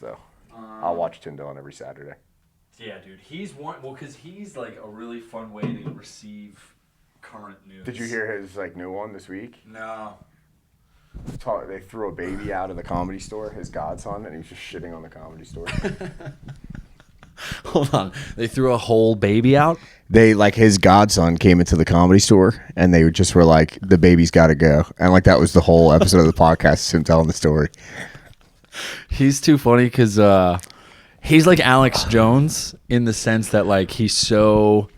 So I'll watch Tim Dillon every Saturday. Yeah, dude. He's one. Well, because he's like a really fun way to receive current news. Did you hear his new one this week? No. They threw a baby out of the Comedy Store, his godson, and he was just shitting on the Comedy Store. Hold on. They threw a whole baby out? His godson came into the Comedy Store, and they just were like, the baby's got to go. And that was the whole episode of the podcast, him telling the story. He's too funny because he's like Alex Jones in the sense that he's so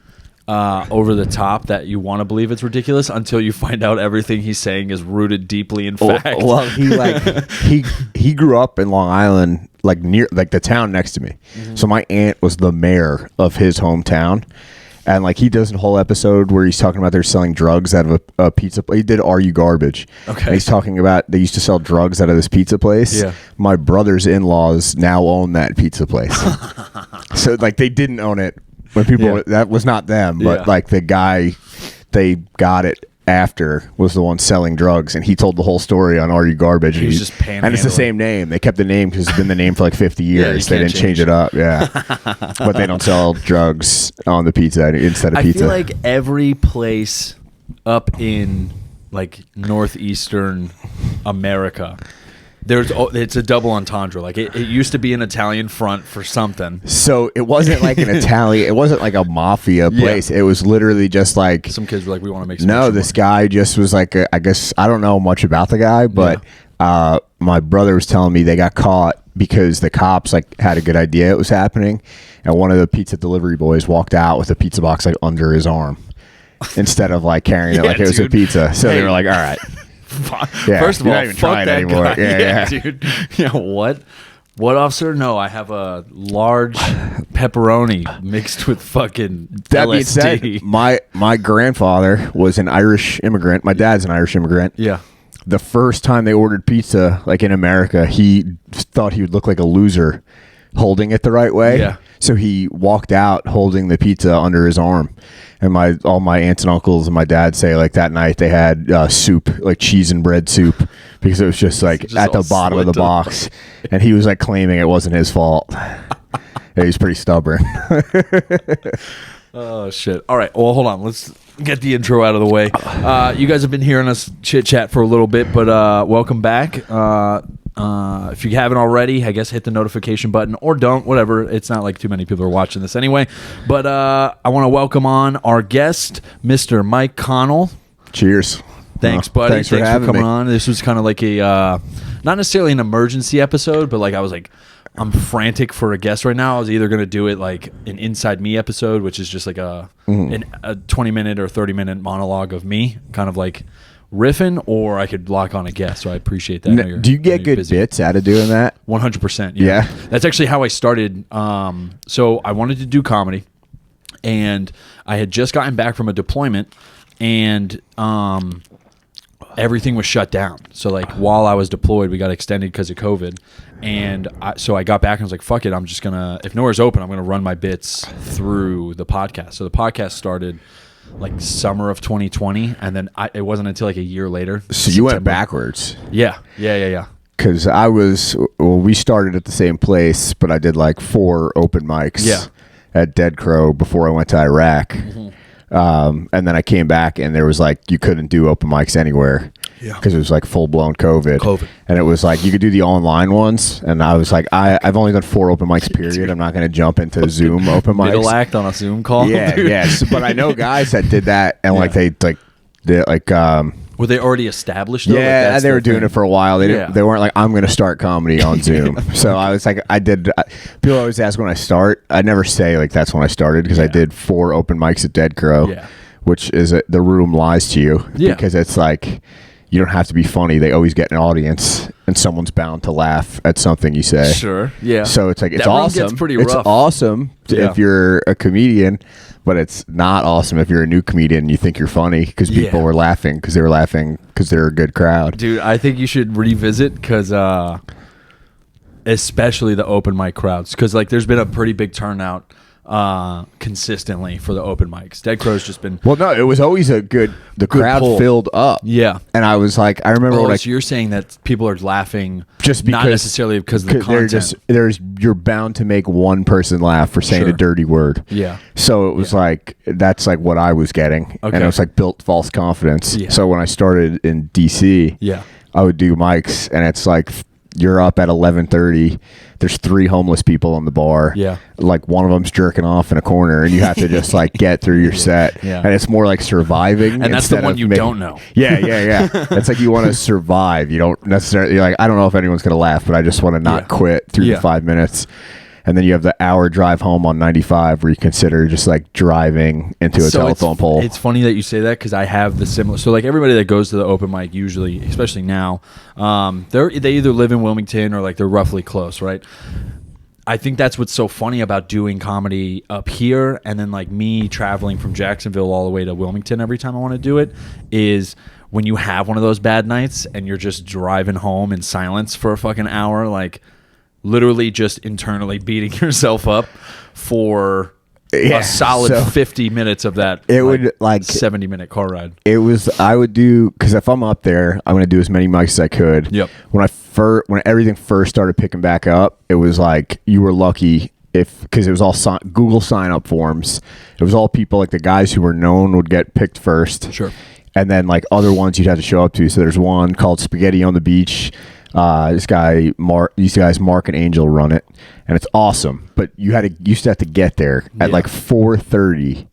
over the top that you want to believe it's ridiculous until you find out everything he's saying is rooted deeply in fact. Well, he grew up in Long Island, near the town next to me. Mm-hmm. So my aunt was the mayor of his hometown. And he does a whole episode where he's talking about they're selling drugs out of a pizza place. He did Are You Garbage? Okay. And he's talking about they used to sell drugs out of this pizza place. Yeah. My brother's in-laws now own that pizza place. So they didn't own it when people that was not them, but the guy they got it after was the one selling drugs, and he told the whole story on Are You Garbage? He was just panhandling. And it's the same name. They kept the name because it's been the name for 50 years. They didn't change it up. Yeah. But they don't sell drugs on the pizza instead of pizza. I feel like every place up in northeastern America, it's a double entendre. It used to be an Italian front for something. So it wasn't like an Italian. It wasn't like a mafia place. Yeah. It was literally just some kids were like, we want to make some. No, this guy just was I guess I don't know much about the guy, but my brother was telling me they got caught because the cops had a good idea it was happening, and one of the pizza delivery boys walked out with a pizza box under his arm instead of carrying it it was a pizza. So they were like, all right. Yeah, first of all, not even trying that anymore. Guy. Yeah, dude. Yeah, what? What, officer? No, I have a large pepperoni mixed with fucking that LSD. Being said, my grandfather was an Irish immigrant. My dad's an Irish immigrant. Yeah. The first time they ordered pizza, in America, he thought he would look like a loser holding it the right way. Yeah. So he walked out holding the pizza under his arm. And all my aunts and uncles and my dad say that night they had soup, cheese and bread soup, because it was just at the bottom of the box. And he was claiming it wasn't his fault. Yeah, he's pretty stubborn. Oh, shit. All right. Well, hold on. Let's get the intro out of the way. You guys have been hearing us chit-chat for a little bit, but welcome back. If you haven't already, I guess hit the notification button or don't, whatever. It's not too many people are watching this anyway. But I want to welcome on our guest, Mr. Mike Connell. Cheers. Thanks, buddy. Thanks for coming on. This was kind of a, not necessarily an emergency episode, but I was I'm frantic for a guest right now. I was either going to do it an Inside Me episode, which is just a 20-minute or 30-minute monologue of me, kind of riffing, or I could lock on a guest. So I appreciate that. Do you get good bits out of doing that? 100%. Yeah. That's actually how I started. So I wanted to do comedy, and I had just gotten back from a deployment, and everything was shut down. So while I was deployed, we got extended because of COVID. And so I got back and was like, fuck it. I'm just going to, if nowhere's open, I'm going to run my bits through the podcast. So the podcast started summer of 2020. And then it wasn't until a year later. So September. You went backwards. Yeah. Because we started at the same place, but I did 4 open mics at Dead Crow before I went to Iraq. Mm-hmm. And then I came back and there was you couldn't do open mics anywhere because it was full blown COVID. And it was you could do the online ones. And I was I've only done 4 open mics period. I'm not going to jump into Zoom open mics. Middle act on a Zoom call. Yeah. Dude. Yes. But I know guys that did that and were they already established? Though? Yeah, they were doing it for a while. They weren't I'm going to start comedy on Zoom. So I was people always ask when I start. I never say that's when I started because I did 4 open mics at Dead Crow, which is the room lies to you because it's you don't have to be funny. They always get an audience, and someone's bound to laugh at something you say. Sure, yeah. So it's it's that awesome. Room gets pretty rough. It's awesome if you're a comedian, but it's not awesome if you're a new comedian and you think you're funny because people were laughing because they were laughing because they're a good crowd. Dude, I think you should revisit because especially the open mic crowds because there's been a pretty big turnout consistently for the open mics. Dead Crow's just been Well, no, it was always the crowd pull. filled up. Yeah. And I was like, I remember when so you're saying that people are laughing just because, not necessarily because of the content. You're bound to make one person laugh for saying a dirty word. Yeah. So it was like, that's like what I was getting. Okay. And it was like built false confidence. Yeah. So when I started in DC, I would do mics, and it's like, you're up at 11:30. There's 3 homeless people in the bar. Yeah. Like one of them's jerking off in a corner, and you have to just like get through your set. Yeah. And it's more like surviving. And that's the one you don't know. Yeah. It's like you want to survive. You don't necessarily, you're like, I don't know if anyone's going to laugh, but I just want to not quit through the 5 minutes. And then you have the hour drive home on 95 where you consider just like driving into a telephone pole. It's funny that you say that because I have the similar. So like everybody that goes to the open mic usually, especially now, they either live in Wilmington or like they're roughly close, right? I think that's what's so funny about doing comedy up here and then like me traveling from Jacksonville all the way to Wilmington every time I want to do it is when you have one of those bad nights and you're just driving home in silence for a fucking hour, like literally just internally beating yourself up for a solid 50 minutes of that. It would like 70-minute car ride. I would do, because if I'm up there, I'm going to do as many mics as I could. Yep. When everything first started picking back up, it was like you were lucky because it was all Google sign up forms. It was all people like the guys who were known would get picked first. Sure. And then like other ones you'd have to show up to. So there's one called Spaghetti on the Beach. These guys Mark and Angel run it, and it's awesome. But you used to have to get there at like 4:30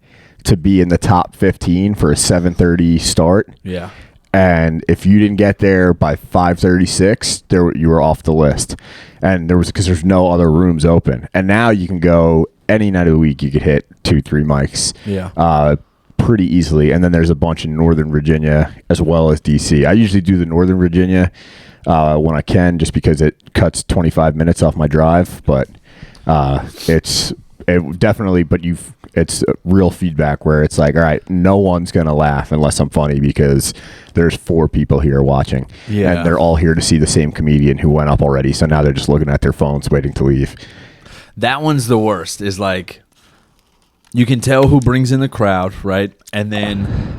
to be in the top 15 for a 7:30 start. Yeah. And if you didn't get there by 5:36, you were off the list. And because there's no other rooms open. And now you can go any night of the week. You could hit 2-3 mics. Yeah. Pretty easily. And then there's a bunch in Northern Virginia as well as DC. I usually do the Northern Virginia when I can, just because it cuts 25 minutes off my drive. But it's real feedback where it's like, all right, no one's gonna laugh unless I'm funny because there's 4 people here watching, and they're all here to see the same comedian who went up already. So now they're just looking at their phones waiting to leave. That one's the worst. Is like you can tell who brings in the crowd, right? And then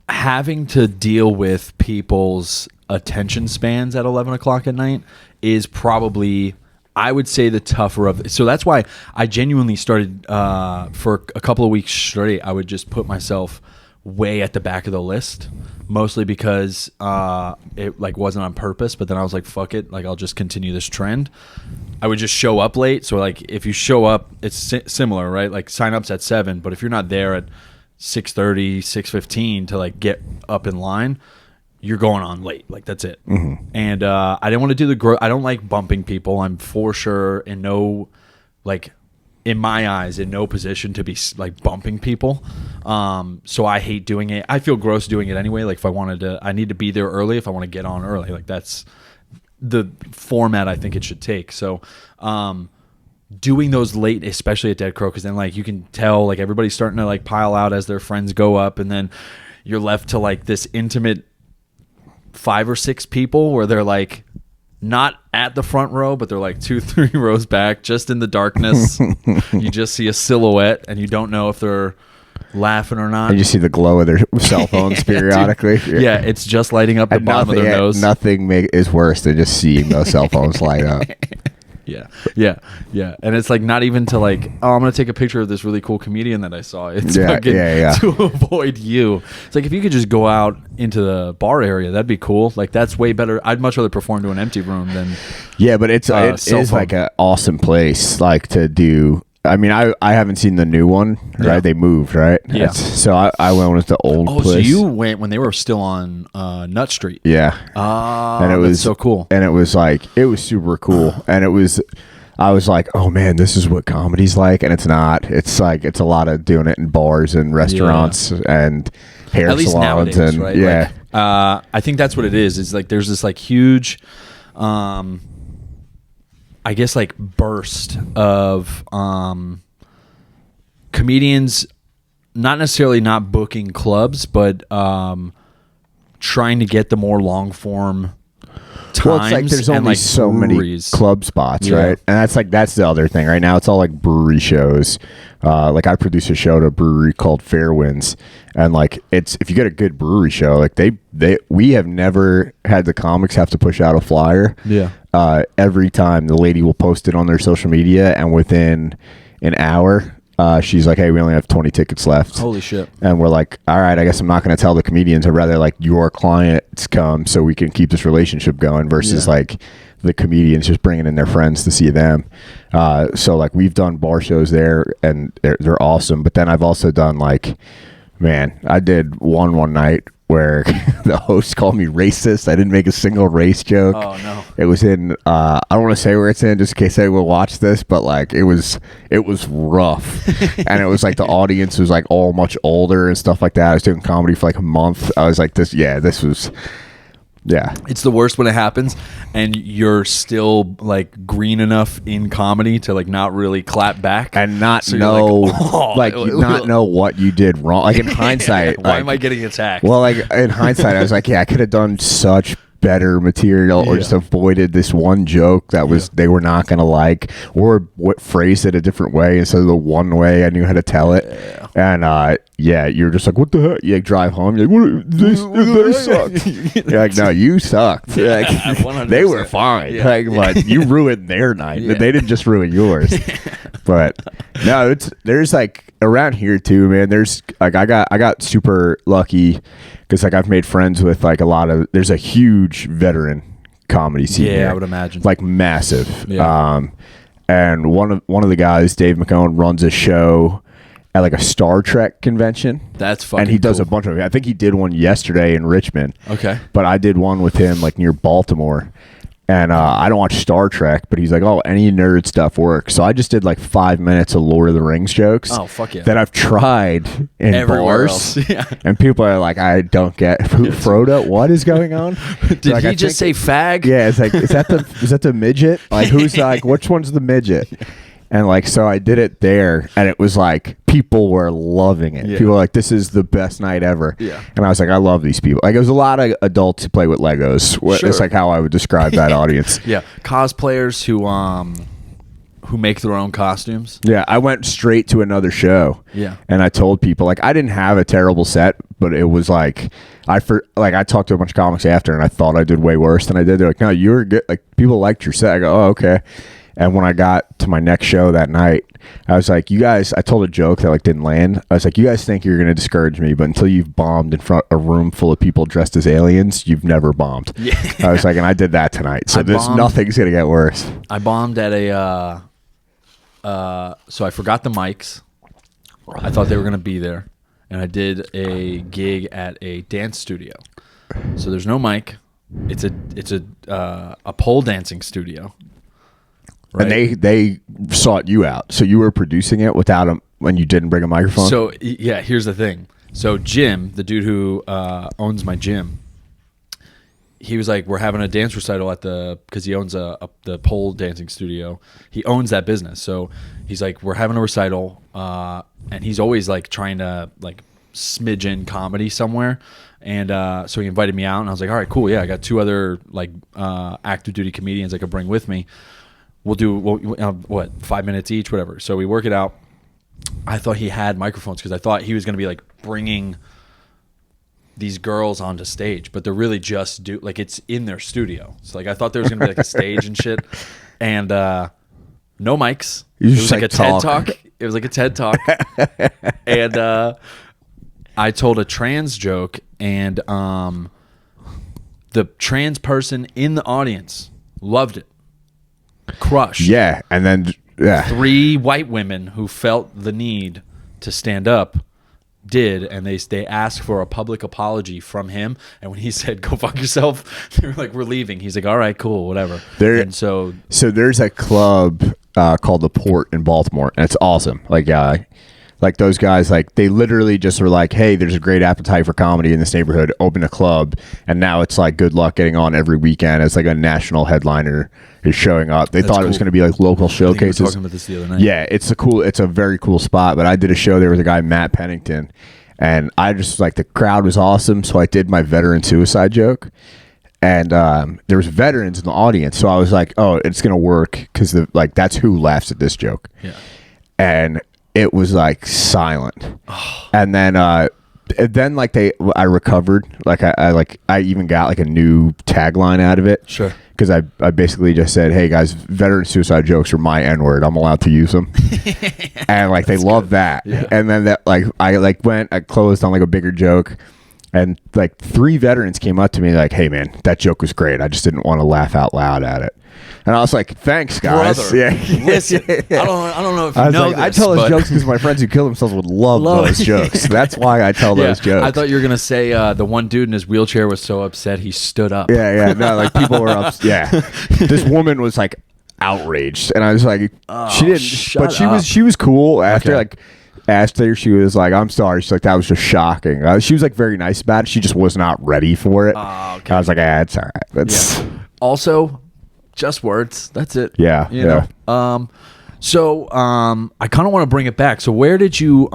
having to deal with people's attention spans at 11 o'clock at night is probably, I would say, the tougher of. So that's why I genuinely started for a couple of weeks straight. I would just put myself way at the back of the list, mostly because it like wasn't on purpose. But then I was like, fuck it, like I'll just continue this trend. I would just show up late. So like if you show up, it's similar, right? Like sign up's at 7, but if you're not there at 6:30, 6:15 to like get up in line, you're going on late. Like that's it. Mm-hmm. And I didn't want to do I don't like bumping people. I'm for sure in no, like in my eyes, in no position to be like bumping people. So I hate doing it. I feel gross doing it anyway. Like if I need to be there early if I want to get on early. Like that's the format I think it should take. So doing those late, especially at Dead Crow, because then like you can tell like everybody's starting to like pile out as their friends go up, and then you're left to like this intimate 5 or 6 people where they're like not at the front row, but they're like 2-3 rows back, just in the darkness. You just see a silhouette, and you don't know if they're laughing or not. And you see the glow of their cell phones periodically. Yeah, it's just lighting up the bottom of their nose. Nothing is worse than just seeing those cell phones light up. Yeah. And it's like not even to like, oh, I'm going to take a picture of this really cool comedian that I saw. It's fucking to avoid you. It's like if you could just go out into the bar area, that'd be cool. Like that's way better. I'd much rather perform to an empty room than but it is like an awesome place like to do. I mean, I haven't seen the new one, right? They moved, right? Yeah. So I went with the old place. So you went when they were still on Nut Street. Yeah. And it was so cool. And it was like, it was super cool. And I was like, oh man, this is what comedy's like. And it's not. It's like, it's a lot of doing it in bars and restaurants and hair at least salons. Nowadays, and right? yeah. Like, I think that's what it is. It's like, there's this like huge, I guess like burst of comedians not necessarily not booking clubs, but trying to get the more long form times. Well, it's like there's and, only like, so breweries. many club spots, Yeah. right? And that's the other thing. Right now, it's all like brewery shows. Like I produce a show at a brewery called Fairwinds, and like it's if you get a good brewery show, like we have never had the comics have to push out a flyer. Yeah. Every time the lady will post it on their social media, and within an hour, she's like, "Hey, we only have 20 tickets left." Holy shit. And we're like, all right, I guess I'm not going to tell the comedians. I'd rather like your clients come so we can keep this relationship going versus like the comedians just bringing in their friends to see them. So like we've done bar shows there and they're awesome. But then I've also done like, man, I did one night where the host called me racist. I didn't make a single race joke. Oh no. It was in I don't want to say where it's in just in case they will watch this, but like it was rough. And it was like the audience was like all much older and stuff like that. I was doing comedy for like a month. I was like this was It's the worst when it happens and you're still like green enough in comedy to like not really clap back and not so know like, you not know what you did wrong. Like in hindsight, why like, am I getting attacked? Well, like in hindsight, I was like, I could have done such better material or just avoided this one joke that was they were not going to like, or phrased it a different way instead of the one way I knew how to tell it. And you're just like, what the heck? You like, drive home, you're like, they sucked. You're like, no, you sucked. Like, they were fine. Like, but you ruined their night. They didn't just ruin yours. But no, there's like around here too, man. There's like I got super lucky because like I've made friends with like there's a huge veteran comedy scene. Yeah, here. I would imagine. Like massive. Yeah. And one of the guys, Dave McCone, runs a show at like a Star Trek convention. That's fucking And he does cool. a bunch of. I think he did one yesterday in Richmond. Okay. But I did one with him like near Baltimore. And I don't watch Star Trek, but he's like, oh, any nerd stuff works. So I just did like 5 minutes of Lord of the Rings jokes. Oh, fuck yeah. That I've tried in Everywhere bars. else. Yeah. And people are like, I don't get Frodo. What is going on? Did like, he just say fag? Yeah, it's like, is that the midget? Like, who's like, which one's the midget? And like, so I did it there, and it was like people were loving it. Yeah. People were like, this is the best night ever. Yeah. And I was like, I love these people. Like, it was a lot of adults who play with Legos. Sure. It's like how I would describe that audience. Yeah, cosplayers who make their own costumes. Yeah, I went straight to another show. Yeah. And I told people, like, I didn't have a terrible set, but it was like, I talked to a bunch of comics after, and I thought I did way worse than I did. They're like, no, you were good. Like, people liked your set. I go, oh, okay. And when I got to my next show that night, I was like, you guys, I told a joke that like didn't land. I was like, you guys think you're going to discourage me, but until you've bombed in front of a room full of people dressed as aliens, you've never bombed. Yeah. I was like, and I did that tonight. So nothing's going to get worse. I bombed at so I forgot the mics. I thought they were going to be there. And I did a gig at a dance studio. So there's no mic. It's a pole dancing studio. Right? And they sought you out. So you were producing it without them when you didn't bring a microphone? So, yeah, here's the thing. So Jim, the dude who owns my gym, he was like, we're having a dance recital because he owns the pole dancing studio. He owns that business. So he's like, we're having a recital. And he's always like trying to like smidge in comedy somewhere. And so he invited me out, and I was like, all right, cool. Yeah, I got 2 other like active duty comedians I could bring with me. We'll do 5 minutes each, whatever. So we work it out. I thought he had microphones because I thought he was going to be like bringing these girls onto stage, but they're really just it's in their studio. So like I thought there was going to be like a stage and shit, and no mics. It was like a TED Talk. It was like a TED Talk, and I told a trans joke, and the trans person in the audience loved it. Crushed. Yeah, and then 3 white women who felt the need to stand up did, and they asked for a public apology from him. And when he said "go fuck yourself," they were like, "We're leaving." He's like, "All right, cool, whatever." And so there's a club called the Port in Baltimore, and it's awesome. Like those guys, like they literally just were like, hey, there's a great appetite for comedy in this neighborhood, open a club. And now it's like good luck getting on every weekend. It's like a national headliner is showing up. They thought it was going to be like local showcases. We were talking about this the other night. Yeah, it's a very cool spot. But I did a show there with a guy, Matt Pennington, and I just like the crowd was awesome. So I did my veteran suicide joke. and there was veterans in the audience, so I was like, oh, it's gonna work because like that's who laughs at this joke. Yeah. And it was like silent. And then like I recovered. Like I even got like a new tagline out of it. Sure. Because I basically just said, hey guys, veteran suicide jokes are my N-word. I'm allowed to use them. And like they love that. Yeah. And then that like I closed on like a bigger joke. And like 3 veterans came up to me like, hey man, that joke was great. I just didn't want to laugh out loud at it. And I was like, thanks guys. Brother, yeah. Listen, I don't know if you know like, this, I tell those jokes because my friends who kill themselves would love those jokes. That's why I tell those jokes. I thought you were gonna say the one dude in his wheelchair was so upset he stood up. Yeah. No, like people were upset. Yeah. This woman was like outraged, and I was like, she didn't, but she was cool after like. Asked her, she was like, I'm sorry. She's like, that was just shocking. She was like very nice about it. She just was not ready for it. Okay. I was like, it's all right. That's also just words. That's it. Yeah. You know? So I kind of want to bring it back. So where did you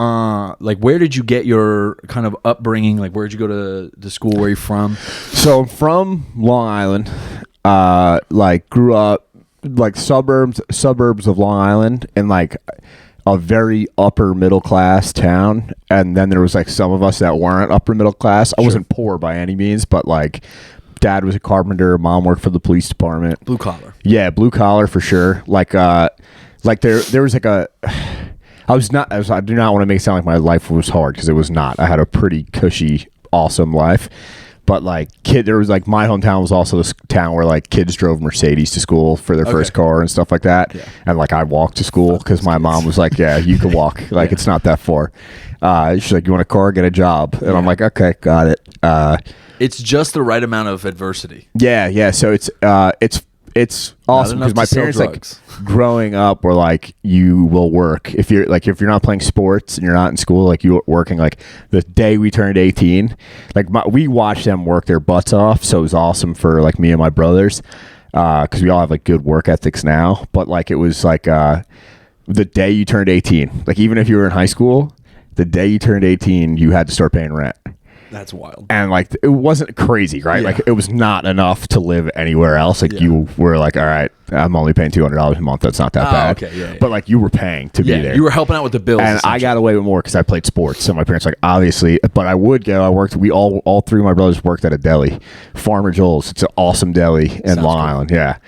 get your kind of upbringing? Like, where did you go to school? Where are you from? So I'm from Long Island. Like grew up like suburbs of Long Island, and like a very upper middle class town, and then there was like some of us that weren't upper middle class. I wasn't poor by any means, but like dad was a carpenter, mom worked for the police department. Blue collar. Yeah, blue collar for sure. Like there was like a I do not want to make it sound like my life was hard, because it was not. I had a pretty cushy, awesome life. But like there was like my hometown was also this town where like kids drove Mercedes to school for their first car and stuff like that. Yeah. And like I walked to school because my mom was like, yeah, you can walk. Like it's not that far. She's like, you want a car? Get a job. And I'm like, okay, got it. It's just the right amount of adversity. Yeah. So it's awesome because my parents like growing up were like, you will work if you're not playing sports and you're not in school, like you were working. Like the day we turned 18, like we watched them work their butts off, so it was awesome for like me and my brothers, because we all have like good work ethics now. But like it was like the day you turned 18, like even if you were in high school, the day you turned 18 you had to start paying rent. That's wild. And like it wasn't crazy, right? Yeah. Like it was not enough to live anywhere else. Like you were like, all right, I'm only paying $200 a month. That's not that bad. Okay, yeah. But like you were paying to be there. You were helping out with the bills. And I got away with more because I played sports. So my parents like, obviously, but I would go. I worked. We all 3 of my brothers worked at a deli, Farmer Joel's. It's an awesome deli in Long Island. Yeah.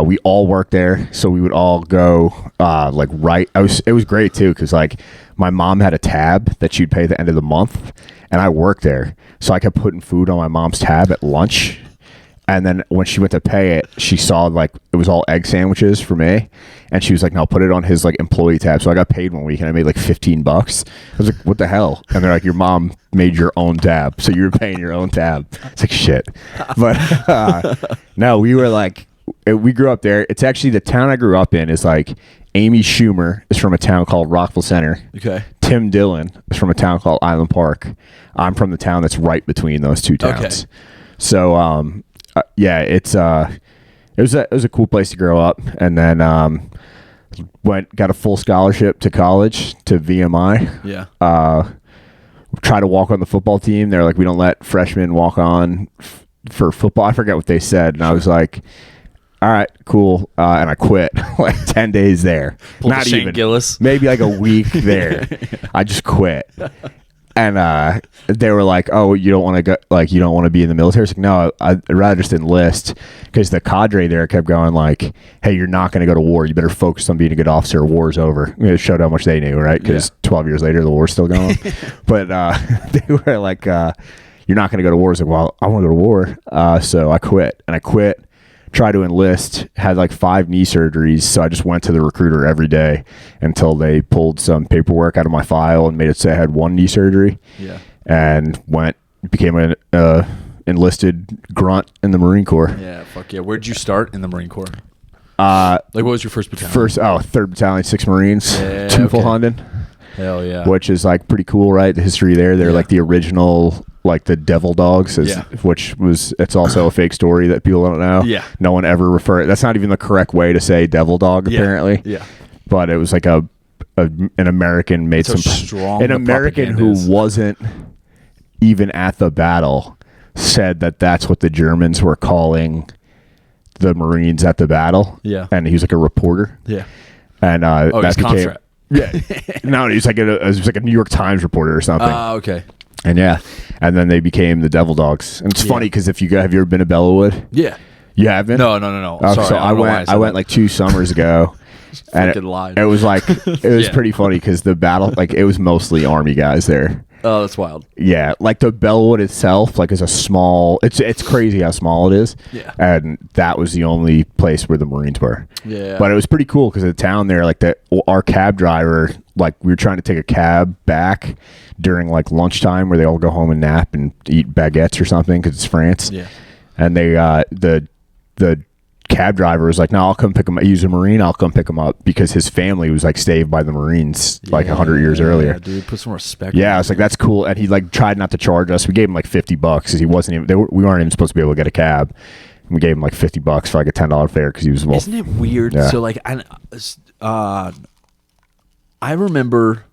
We all worked there, so we would all go it was great too, because like my mom had a tab that she'd pay at the end of the month, and I worked there, so I kept putting food on my mom's tab at lunch. And then when she went to pay it, she saw like it was all egg sandwiches for me, and she was like, no, put it on his like employee tab. So I got paid one week and I made like $15. I was like, what the hell? And they're like, your mom made your own tab, so you're paying your own tab. It's like, shit. But no, we were like, we grew up there. It's actually the town I grew up in is like Amy Schumer is from a town called Rockville Center. Okay. Tim Dillon is from a town called Island Park. I'm from the town that's right between those two towns. Okay. So yeah, it was a cool place to grow up, and then got a full scholarship to college to VMI. Yeah. Try to walk on the football team. They're like, we don't let freshmen walk on for football. I forget what they said, and I was like, all right, cool. And I quit like 10 days there. Pulled Not Shane even Gillis. Maybe like a week there. I just quit. And they were like, oh, you don't want to go, like, you don't want to be in the military? I was like, no, I'd rather just enlist, because the cadre there kept going like, hey, you're not going to go to war. You better focus on being a good officer. War's over. It showed how much they knew, right? Because 12 years later, the war's still going. But they were like, you're not going to go to war. I was like, well, I want to go to war. So I quit. And I quit. Tried to enlist, had like 5 knee surgeries, so I just went to the recruiter every day until they pulled some paperwork out of my file and made it say I had 1 knee surgery. Yeah. And became an enlisted grunt in the Marine Corps. Yeah, fuck yeah. Where'd you start in the Marine Corps? Like, what was your first battalion? 3rd Battalion, 6 Marines, Teufelhunden. Hell yeah. Which is like pretty cool, right? The history there. They're like the original, like the Devil Dogs, it's also a fake story that people don't know. Yeah. No one ever that's not even the correct way to say Devil Dog, apparently. Yeah. But it was like an American made strong an American who wasn't even at the battle said that that's what the Germans were calling the Marines at the battle. Yeah. And he was like a reporter. Yeah. And Oh, that he's Contract. yeah. No, he was like a New York Times reporter or something. Okay. And and then they became the Devil Dogs. And it's funny because have you ever been to Bellawood? Yeah. You haven't? No. Sorry, so I went like 2 summers ago. And it was like pretty funny because the battle, like, it was mostly Army guys there. Oh, that's wild. Yeah, like the Bellawood itself, like, is a small. It's crazy how small it is. Yeah. And that was the only place where the Marines were. Yeah. But it was pretty cool because the town there, like, our cab driver, like, we were trying to take a cab back during like lunchtime where they all go home and nap and eat baguettes or something because it's France. Yeah. And they the cab driver was like, no, I'll come pick him up. He's a Marine. I'll come pick him up because his family was like saved by the Marines like 100 years earlier. Yeah, dude, put some respect. Yeah, I was like, that's cool. And he like tried not to charge us. We gave him like $50 because he wasn't even. We weren't even supposed to be able to get a cab. And we gave him like $50 for like a $10 fare because he was. Isn't it weird? Yeah. So like, I remember.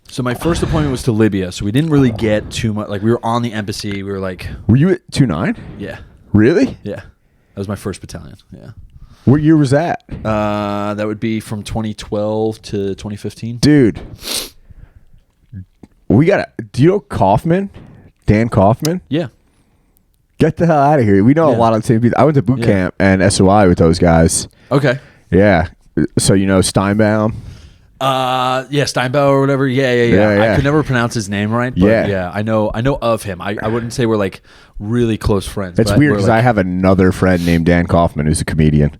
So my first appointment was to Libya, so we didn't really get too much. Like, we were on the embassy. We were like, were you at 2-9? Yeah. Really? Yeah. That was my first battalion. Yeah. What year was that? That would be from 2012 to 2015. Dude, do you know Kaufman? Dan Kaufman? Yeah. Get the hell out of here. We know a lot of the same people. I went to boot camp and SOI with those guys. Okay. Yeah. So, you know Steinbaum? Yeah, Steinbauer or whatever. Yeah. I could never pronounce his name right. But yeah, I know of him. I wouldn't say we're like really close friends. It's weird because I have another friend named Dan Kaufman who's a comedian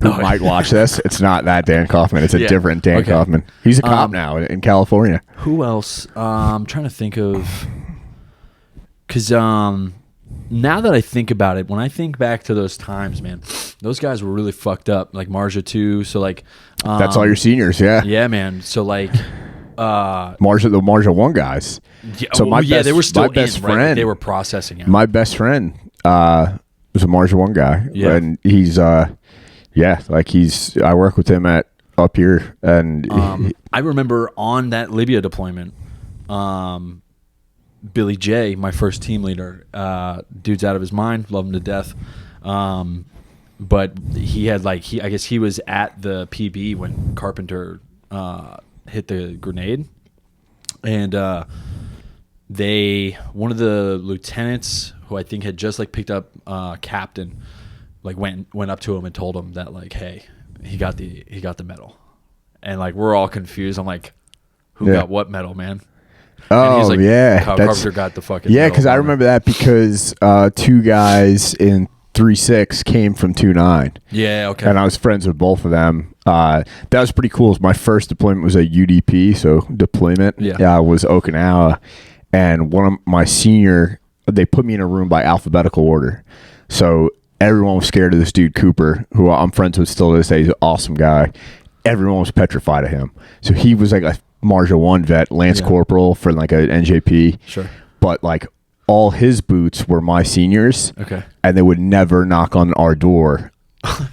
who might watch this. It's not that Dan Kaufman. It's a different Dan Kaufman. He's a cop now in California. Who else? I'm trying to think of, because now that I think about it, when I think back to those times, man, those guys were really fucked up. Like Marja too. So like, that's all your seniors, yeah. Yeah, man. So like, the Marja 1 guys. Yeah, so they were still my best friend. Right? They were processing it. My best friend was a Marja 1 guy. Yeah. And he's I work with him up here, and I remember on that Libya deployment, Billy J, my first team leader, dude's out of his mind, love him to death. But he had I guess he was at the PB when Carpenter hit the grenade, and one of the lieutenants who I think had just like picked up captain, like went up to him and told him that like, hey, he got the medal, and like we're all confused. I'm like, who got what medal, man? Oh, he's like, yeah. Carpenter got the fucking yeah, medal. because I remember that because 2 guys in 3-6 came from 2-9. Yeah, okay. And I was friends with both of them. That was pretty cool. My first deployment was a UDP, so deployment. Yeah. Was Okinawa. And one of my they put me in a room by alphabetical order. So everyone was scared of this dude, Cooper, who I'm friends with still to this day. He's an awesome guy. Everyone was petrified of him. So he was like a Marja 1 vet, Lance Corporal for like an NJP. Sure. But like all his boots were my seniors. Okay. And they would never knock on our door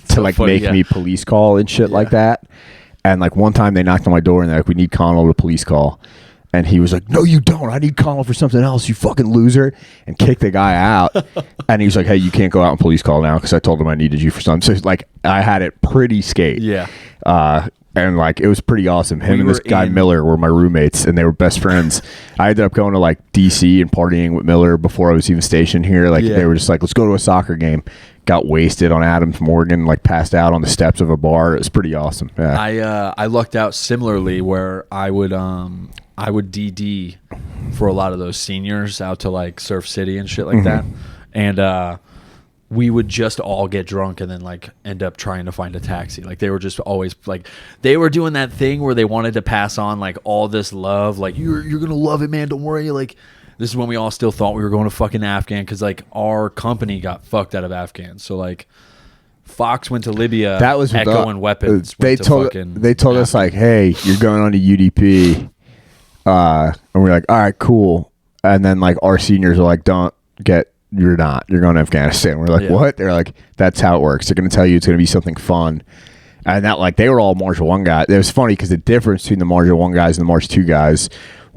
to like make me police call and shit like that. And like one time they knocked on my door and they're like, we need Connell to police call. And he was like, no, you don't. I need Connell for something else, you fucking loser. And kicked the guy out. And he was like, hey, you can't go out and police call now because I told him I needed you for something. So like I had it pretty skate. Yeah. And like it was pretty awesome. Him and this guy Miller were my roommates and they were best friends. I ended up going to like DC and partying with Miller before I was even stationed here. Like they were just like, let's go to a soccer game. Got wasted on Adams Morgan, like passed out on the steps of a bar. It was pretty awesome. Yeah. I lucked out similarly where I would DD for a lot of those seniors out to like Surf City and shit like that. And we would just all get drunk and then like end up trying to find a taxi. Like they were just always like, they were doing that thing where they wanted to pass on like all this love. Like you're going to love it, man. Don't worry. Like this is when we all still thought we were going to fucking Afghan. Cause like our company got fucked out of Afghan. So like Fox went to Libya. That was Echo and Weapons. They told us like, hey, you're going on to UDP. And we're like, all right, cool. And then like our seniors are like, you're going to Afghanistan. We're like, what? They're like, that's how it works. They're going to tell you it's going to be something fun. And that like, they were all Marshal 1 guys. It was funny because the difference between the Marshal 1 guys and the Marshal 2 guys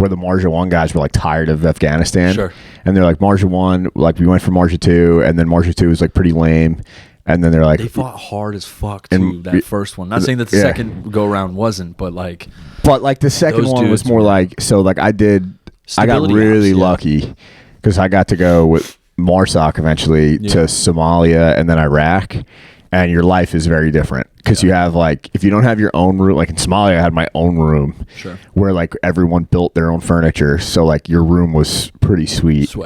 where the Marja 1 guys were like tired of Afghanistan. Sure. And they're like, Marja 1, like we went for Marja 2, and then Marja 2 was like pretty lame. And then they're like, they fought hard as fuck too, that first one. Not saying that the second go around wasn't, but like the second one was more like, so like I got really lucky because I got to go with MARSOC eventually to Somalia and then Iraq. And your life is very different because you have like, if you don't have your own room, like in Somalia, I had my own room where like everyone built their own furniture. So like your room was pretty sweet.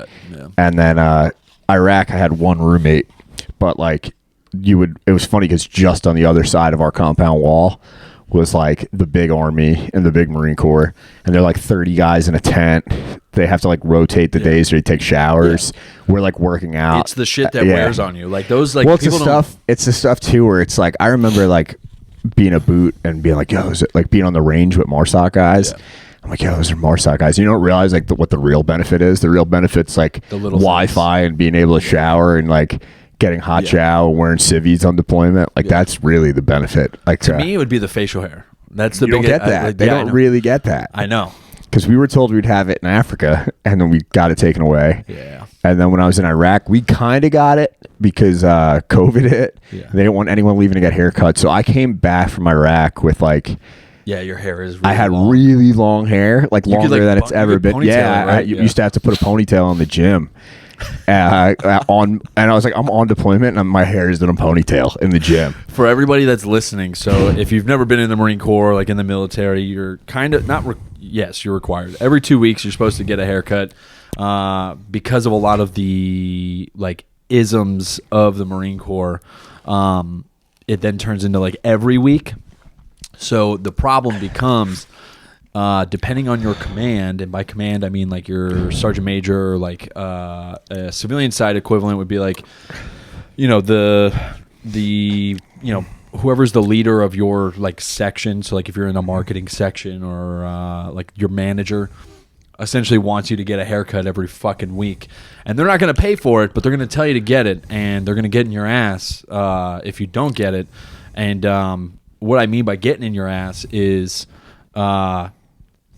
And then Iraq, I had one roommate, but like it was funny because just on the other side of our compound wall was like the big Army and the big Marine Corps. And they're like 30 guys in a tent. They have to like rotate the days where they take showers. We're like working out. It's the shit that wears on you. Like those, like, well, it's the stuff too where it's like, I remember like being a boot and being like, yo, is it like being on the range with MARSOC guys? I'm like, yo, those are MARSOC guys. You don't realize like what the real benefit is. The real benefit's like the Wi-Fi and being able to shower and like getting hot shower, wearing civvies on deployment. Like that's really the benefit. Like to me, it would be the facial hair. That's the biggest. You don't get that. They don't really get that. I know. Because we were told we'd have it in Africa, and then we got it taken away. Yeah. And then when I was in Iraq, we kind of got it because COVID hit. Yeah. They didn't want anyone leaving to get haircuts. So I came back from Iraq with like... Yeah, your hair is really I had long. really long hair, like longer than it's ever been. Yeah, right? I used to have to put a ponytail in the gym. And I was like, I'm on deployment, and my hair is in a ponytail in the gym. For everybody that's listening, so if you've never been in the Marine Corps, like in the military, you're kind of not. Yes, you're required. Every 2 weeks, you're supposed to get a haircut because of a lot of the like isms of the Marine Corps. It then turns into like every week. So the problem becomes. Depending on your command, and by command I mean like your sergeant major, or like a civilian side equivalent would be like, the whoever's the leader of your like section. So like if you're in a marketing section or like your manager essentially wants you to get a haircut every fucking week, and they're not going to pay for it, but they're going to tell you to get it, and they're going to get in your ass if you don't get it. And what I mean by getting in your ass is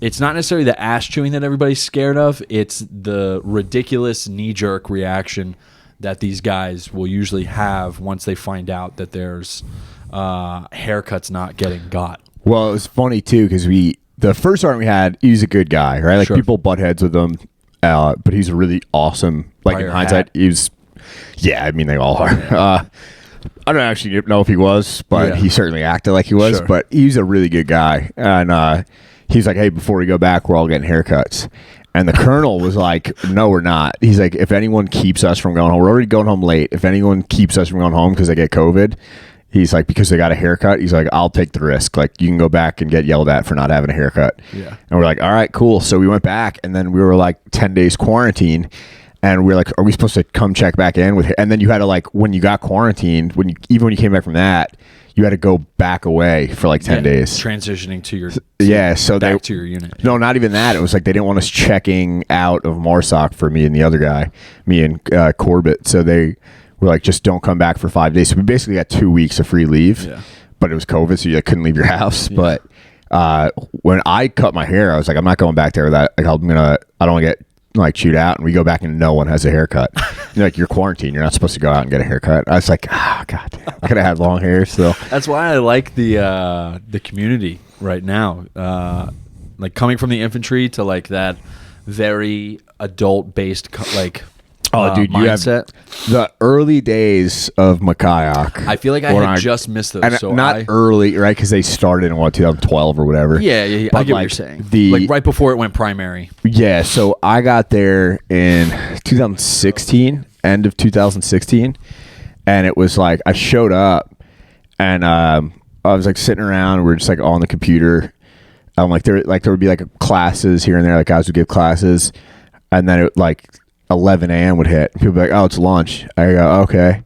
it's not necessarily the ass chewing that everybody's scared of. It's the ridiculous knee-jerk reaction that these guys will usually have once they find out that there's haircuts not getting got. Well, it was funny, too, because the first sergeant we had, he was a good guy, right? Like, people butt heads with him, but he's a really awesome, like, in hindsight, he was, yeah, I mean, they all are. I don't actually know if he was, but he certainly acted like he was, but he's a really good guy. And he's like, hey, before we go back, we're all getting haircuts. And the colonel was like, no, we're not. He's like, if anyone keeps us from going home, we're already going home late. If anyone keeps us from going home because they get COVID, he's like, because they got a haircut, he's like, I'll take the risk. Like, you can go back and get yelled at for not having a haircut. Yeah. And we're like, all right, cool. So we went back, and then we were like 10 days quarantine. And we were like, are we supposed to come check back in with? And then you had to like, when you got quarantined, even when you came back from that, you had to go back away for like 10 days. Transitioning to your back to your unit. No, not even that. It was like they didn't want us checking out of MARSOC for me and the other guy, me and Corbett. So they were like, just don't come back for 5 days. So we basically got 2 weeks of free leave. Yeah. But it was COVID, so you couldn't leave your house. Yeah. But when I cut my hair, I was like, I'm not going back there with that. Like, I don't want to get like chewed out, and we go back and no one has a haircut. You're quarantined, you're not supposed to go out and get a haircut. I was like, god damn, I could have had long hair still. That's why I like the community right now, like coming from the infantry to like that very adult based like dude, mindset. You have the early days of Makayak. I feel like I had just missed those. And so not early, right? Because they started in 2012 or whatever. Yeah. I get what you're saying. Like right before it went primary. Yeah. So I got there in 2016, end of 2016, and it was like I showed up, and I was like sitting around. We are just like on the computer. There would be like classes here and there. Like guys would give classes, and then it like 11 a.m. would hit. People would be like, oh, it's lunch. I go, okay.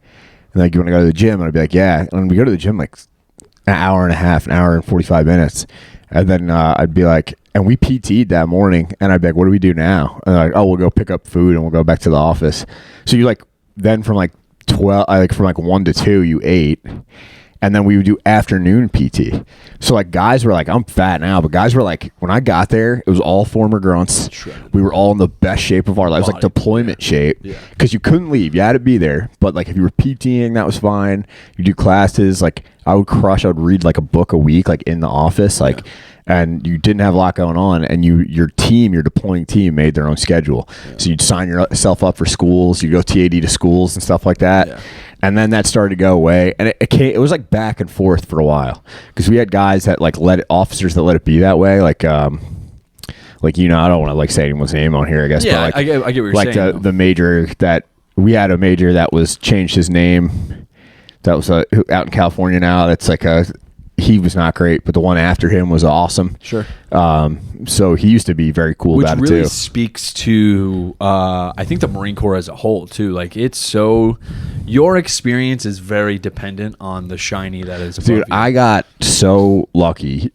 And like, you want to go to the gym? And I'd be like, yeah. And we go to the gym like an hour and a half, an hour and 45 minutes. And then I'd be like, and we PT'd that morning. And I'd be like, what do we do now? And they're like, oh, we'll go pick up food and we'll go back to the office. So you like, then from like 12, from like 1 to 2, you ate. and then we would do afternoon PT. So like guys were like, I'm fat now, but guys were like, when I got there, it was all former grunts. We were all in the best shape of our lives, like deployment shape, because you couldn't leave. You had to be there. But like if you were PTing, that was fine. You do classes, like I would read like a book a week, like in the office, like. And you didn't have a lot going on, and your deploying team made their own schedule. So you'd sign yourself up for schools, you go TAD to schools and stuff like that. And then that started to go away, and it was like back and forth for a while, because we had guys that like officers that let it be that way, like I don't want to like say anyone's name on here, I guess. Yeah, but like, I get what you're saying. Like the major that we had a major that was changed his name. That was out in California now. That's like he was not great, but the one after him was awesome. Sure. So he used to be very cool about it too. Which really speaks to, I think, the Marine Corps as a whole too. Like your experience is very dependent on the shiny that is above you. I got so lucky.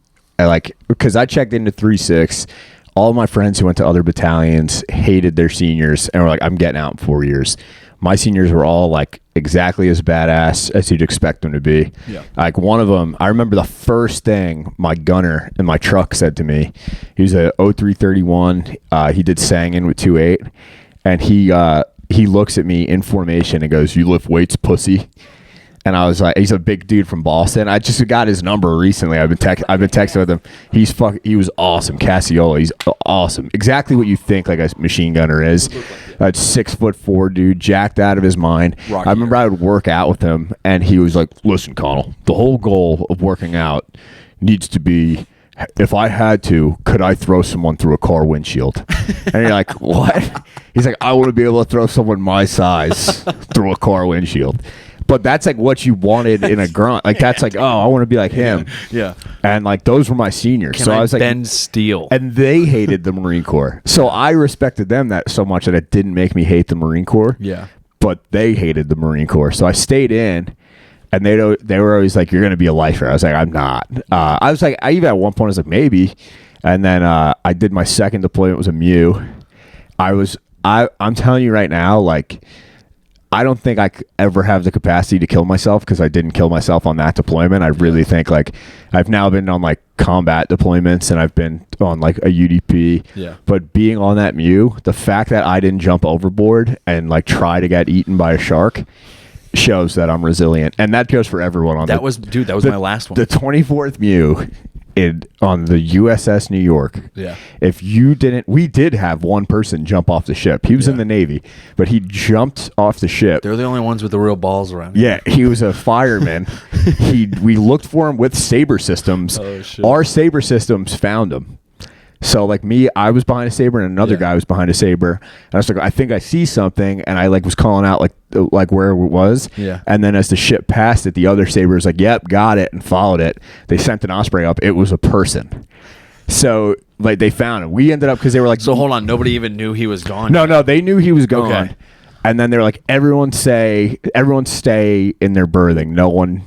Because I checked into 3-6. All of my friends who went to other battalions hated their seniors and were like, I'm getting out in 4 years. My seniors were all like exactly as badass as you'd expect them to be. Yeah. Like one of them, I remember the first thing my gunner in my truck said to me. He was a 0331. He did Sangin with 2.8, and he looks at me in formation and goes, "You lift weights, pussy." And I was like, he's a big dude from Boston. I just got his number recently. I've been texting with him. He was awesome. Cassiola, he's awesome. Exactly what you think like a machine gunner is. 6'4" dude, jacked out of his mind. I remember I would work out with him, and he was like, "Listen, Connell, the whole goal of working out needs to be, if I had to, could I throw someone through a car windshield?" And you're like, "What?" He's like, "I want to be able to throw someone my size through a car windshield." But that's like what you wanted in a grunt. Like that's like, oh, I want to be like him. Yeah. And like those were my seniors. So I was like, bend steel. And they hated the Marine Corps. So I respected them that so much that it didn't make me hate the Marine Corps. Yeah. But they hated the Marine Corps. So I stayed in, and they were always like, "You're going to be a lifer." I was like, "I'm not." I was like, I even at one point I was like, maybe. And then I did my second deployment. It was a MEU. I'm telling you right now, like, I don't think I could ever have the capacity to kill myself, because I didn't kill myself on that deployment. I really think like I've now been on like combat deployments, and I've been on like a UDP. Yeah. But being on that MEU, the fact that I didn't jump overboard and like try to get eaten by a shark shows that I'm resilient. And that goes for everyone on that. That was my last one. The 24th MEU on the USS New York. Yeah. We did have one person jump off the ship. He was in the Navy, but he jumped off the ship. They're the only ones with the real balls around. Yeah, he was a fireman. We looked for him with Saber systems. Oh, shit. Our Saber systems found him. So like me, I was behind a Saber, and another guy was behind a Saber. And I was like, I think I see something, and I like was calling out like where it was. Yeah. And then as the ship passed it, the other Saber was like, "Yep, got it," and followed it. They sent an Osprey up. It was a person. So like they found him. We ended up, because they were like, so hold on, nobody even knew he was gone. No, they knew he was gone. Okay. And then they're like, everyone stay in their berthing. No one.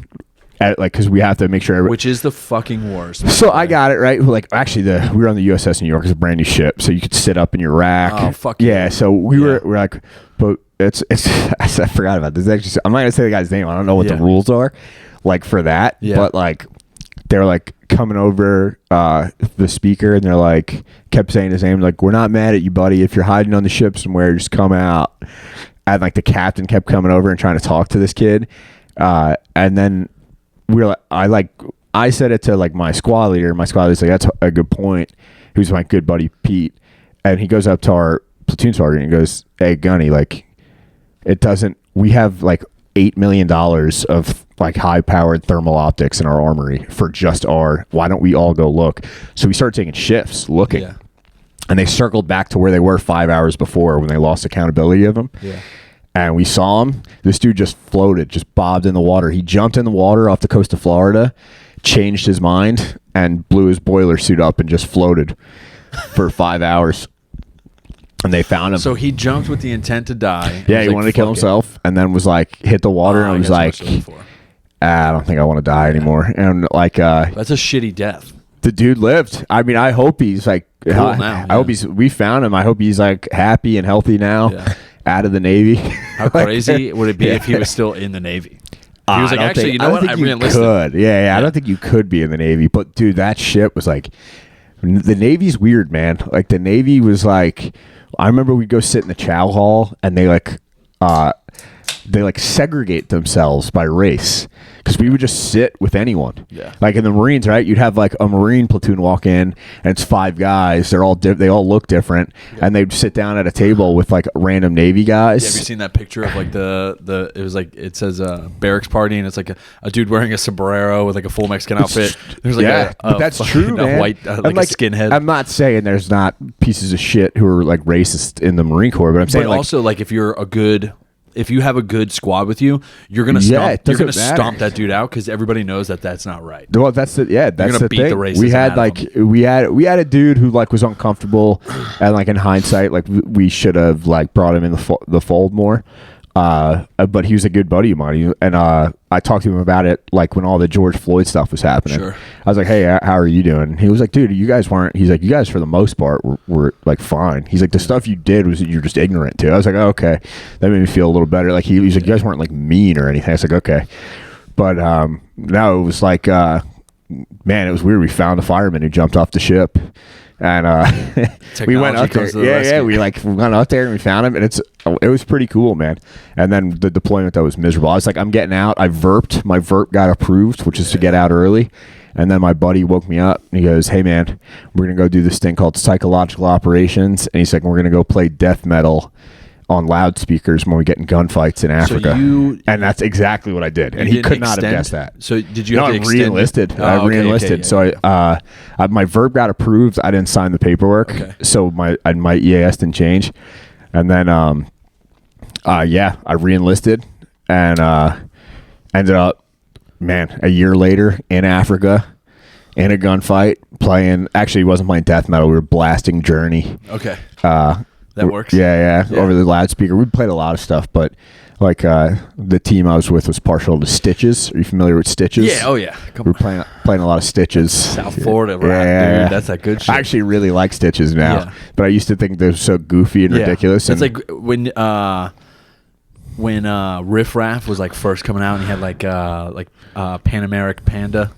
Because we have to make sure. Which is the fucking worst. So I got it right. Like actually, we were on the USS New York. It's a brand new ship, so you could sit up in your rack. Oh fuck yeah. So we're like, but it's. I forgot about this. Actually, I'm not gonna say the guy's name. I don't know what the rules are, like for that. Yeah. But like, they're like coming over the speaker, and they're like kept saying his name. Like, "We're not mad at you, buddy. If you're hiding on the ship somewhere, just come out." And like the captain kept coming over and trying to talk to this kid, and then. I said it to like my squad leader. My squad leader's like, "That's a good point." He was my good buddy Pete, and he goes up to our platoon sergeant and goes, "Hey Gunny, like, we have like $8 million of like high powered thermal optics in our armory for just why don't we all go look?" So we started taking shifts looking, and they circled back to where they were 5 hours before when they lost accountability of them. Yeah. And we saw him. This dude just floated, just bobbed in the water. He jumped in the water off the coast of Florida, changed his mind, and blew his boiler suit up and just floated for 5 hours. And they found him. So he jumped with the intent to die. Yeah, he wanted to kill himself, and then was like, hit the water, and was like, I don't think I want to die anymore. And like, that's a shitty death. The dude lived. I mean, I hope he's like, cool now. I hope we found him. I hope he's like happy and healthy now. Yeah. Out of the Navy. How crazy would it be if he was still in the Navy? He was like, actually, you know what? I re-enlisted. Yeah, I don't think you could be in the Navy. But, dude, that shit was like, the Navy's weird, man. Like, the Navy was like, I remember we'd go sit in the chow hall, and they segregate themselves by race, because we would just sit with anyone. Yeah. Like in the Marines, right? You'd have like a Marine platoon walk in, and it's 5 guys. They're all they all look different, and they'd sit down at a table with like random Navy guys. Yeah, have you seen that picture of like it was like, it says barracks party, and it's like a dude wearing a sombrero with like a full Mexican outfit. There's like but that's true, man. A white like a skinhead. I'm not saying there's not pieces of shit who are like racist in the Marine Corps, but I'm saying also like if you have a good squad with you, you're gonna stomp that dude out, because everybody knows that that's not right. Well, that's the beat thing. The racism we had out of like we had a dude who like was uncomfortable, and like in hindsight, like we should have like brought him in the fold more. But he was a good buddy of mine, and I talked to him about it like when all the George Floyd stuff was happening. Sure. I was like, "Hey, how are you doing?" And he was like, "Dude, you guys weren't." He's like, "You guys for the most part were like fine." He's like, "The stuff you did was you're just ignorant to." I was like, oh, "Okay," that made me feel a little better. Like he's like, "You guys weren't like mean or anything." I was like, "Okay," but no, it was like, man, it was weird. We found a fireman who jumped off the ship. And we went up there. We went out there and we found him, and it was pretty cool, man. And then the deployment, that was miserable. I was like, I'm getting out. I verped. My verp got approved, which is to get out early. And then my buddy woke me up and he goes, "Hey man, we're gonna go do this thing called psychological operations." And he's like, "We're gonna go play death metal on loudspeakers when we get in gunfights in Africa." And that's exactly what I did. And he could not have guessed that. So did you have to I extend? re-enlisted. I re-enlisted. So my verb got approved. I didn't sign the paperwork. Okay. So my EAS didn't change. And then I re-enlisted and ended up, man, a year later in Africa in a gunfight playing. Actually, he wasn't playing death metal. We were blasting Journey. Okay. That works. Yeah, over the loudspeaker. We played a lot of stuff, but like the team I was with was partial to Stitches. Are you familiar with Stitches? Yeah. Oh yeah. We were playing a lot of Stitches. South Florida, right? Dude, that's that good shit. I actually really like Stitches now, but I used to think they were so goofy and ridiculous. It's like when Riff Raff was like first coming out, and he had like Pan American Panda.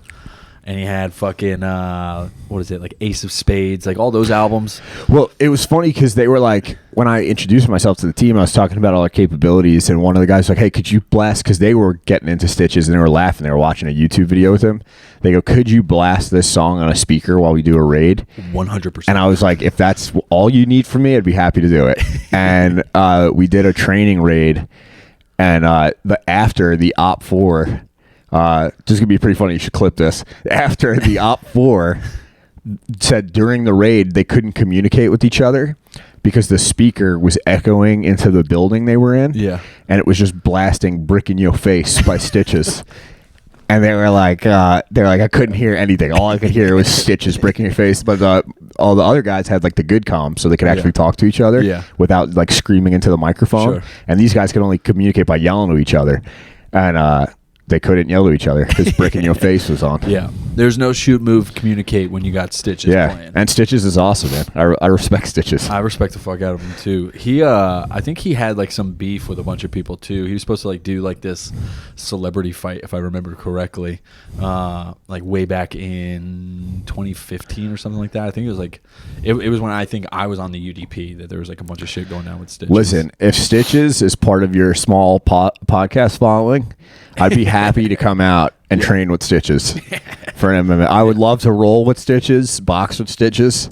And he had fucking, what is it, like Ace of Spades, like all those albums. Well, it was funny because they were like, when I introduced myself to the team, I was talking about all our capabilities, and one of the guys was like, "Hey, could you blast," because they were getting into Stitches, and they were laughing. They were watching a YouTube video with him. They go, "Could you blast this song on a speaker while we do a raid?" 100%. And I was like, if that's all you need from me, I'd be happy to do it. And we did a training raid, and after the Op 4... just gonna be pretty funny. You should clip this. After the Op 4 said during the raid they couldn't communicate with each other because the speaker was echoing into the building they were in. Yeah, and it was just blasting "Brick in Your Face" by Stitches. And they were like, I couldn't hear anything. All I could hear was Stitches, "Brick in Your Face." But all the other guys had like the good comms, so they could actually talk to each other without like screaming into the microphone. Sure. And these guys could only communicate by yelling to each other. And they couldn't yell to each other because "Brick in Your Face" was on. Yeah. There's no shoot, move, communicate when you got Stitches playing. And Stitches is awesome, man. I respect Stitches. I respect the fuck out of him, too. He, I think he had, like, some beef with a bunch of people, too. He was supposed to, like, do, like, this celebrity fight, if I remember correctly, like, way back in 2015 or something like that. I think it was, like, it was when I think I was on the UDP that there was, like, a bunch of shit going down with Stitches. Listen, if Stitches is part of your small podcast following, I'd be happy to come out and train with Stitches for an MMA. I would love to roll with Stitches, box with Stitches,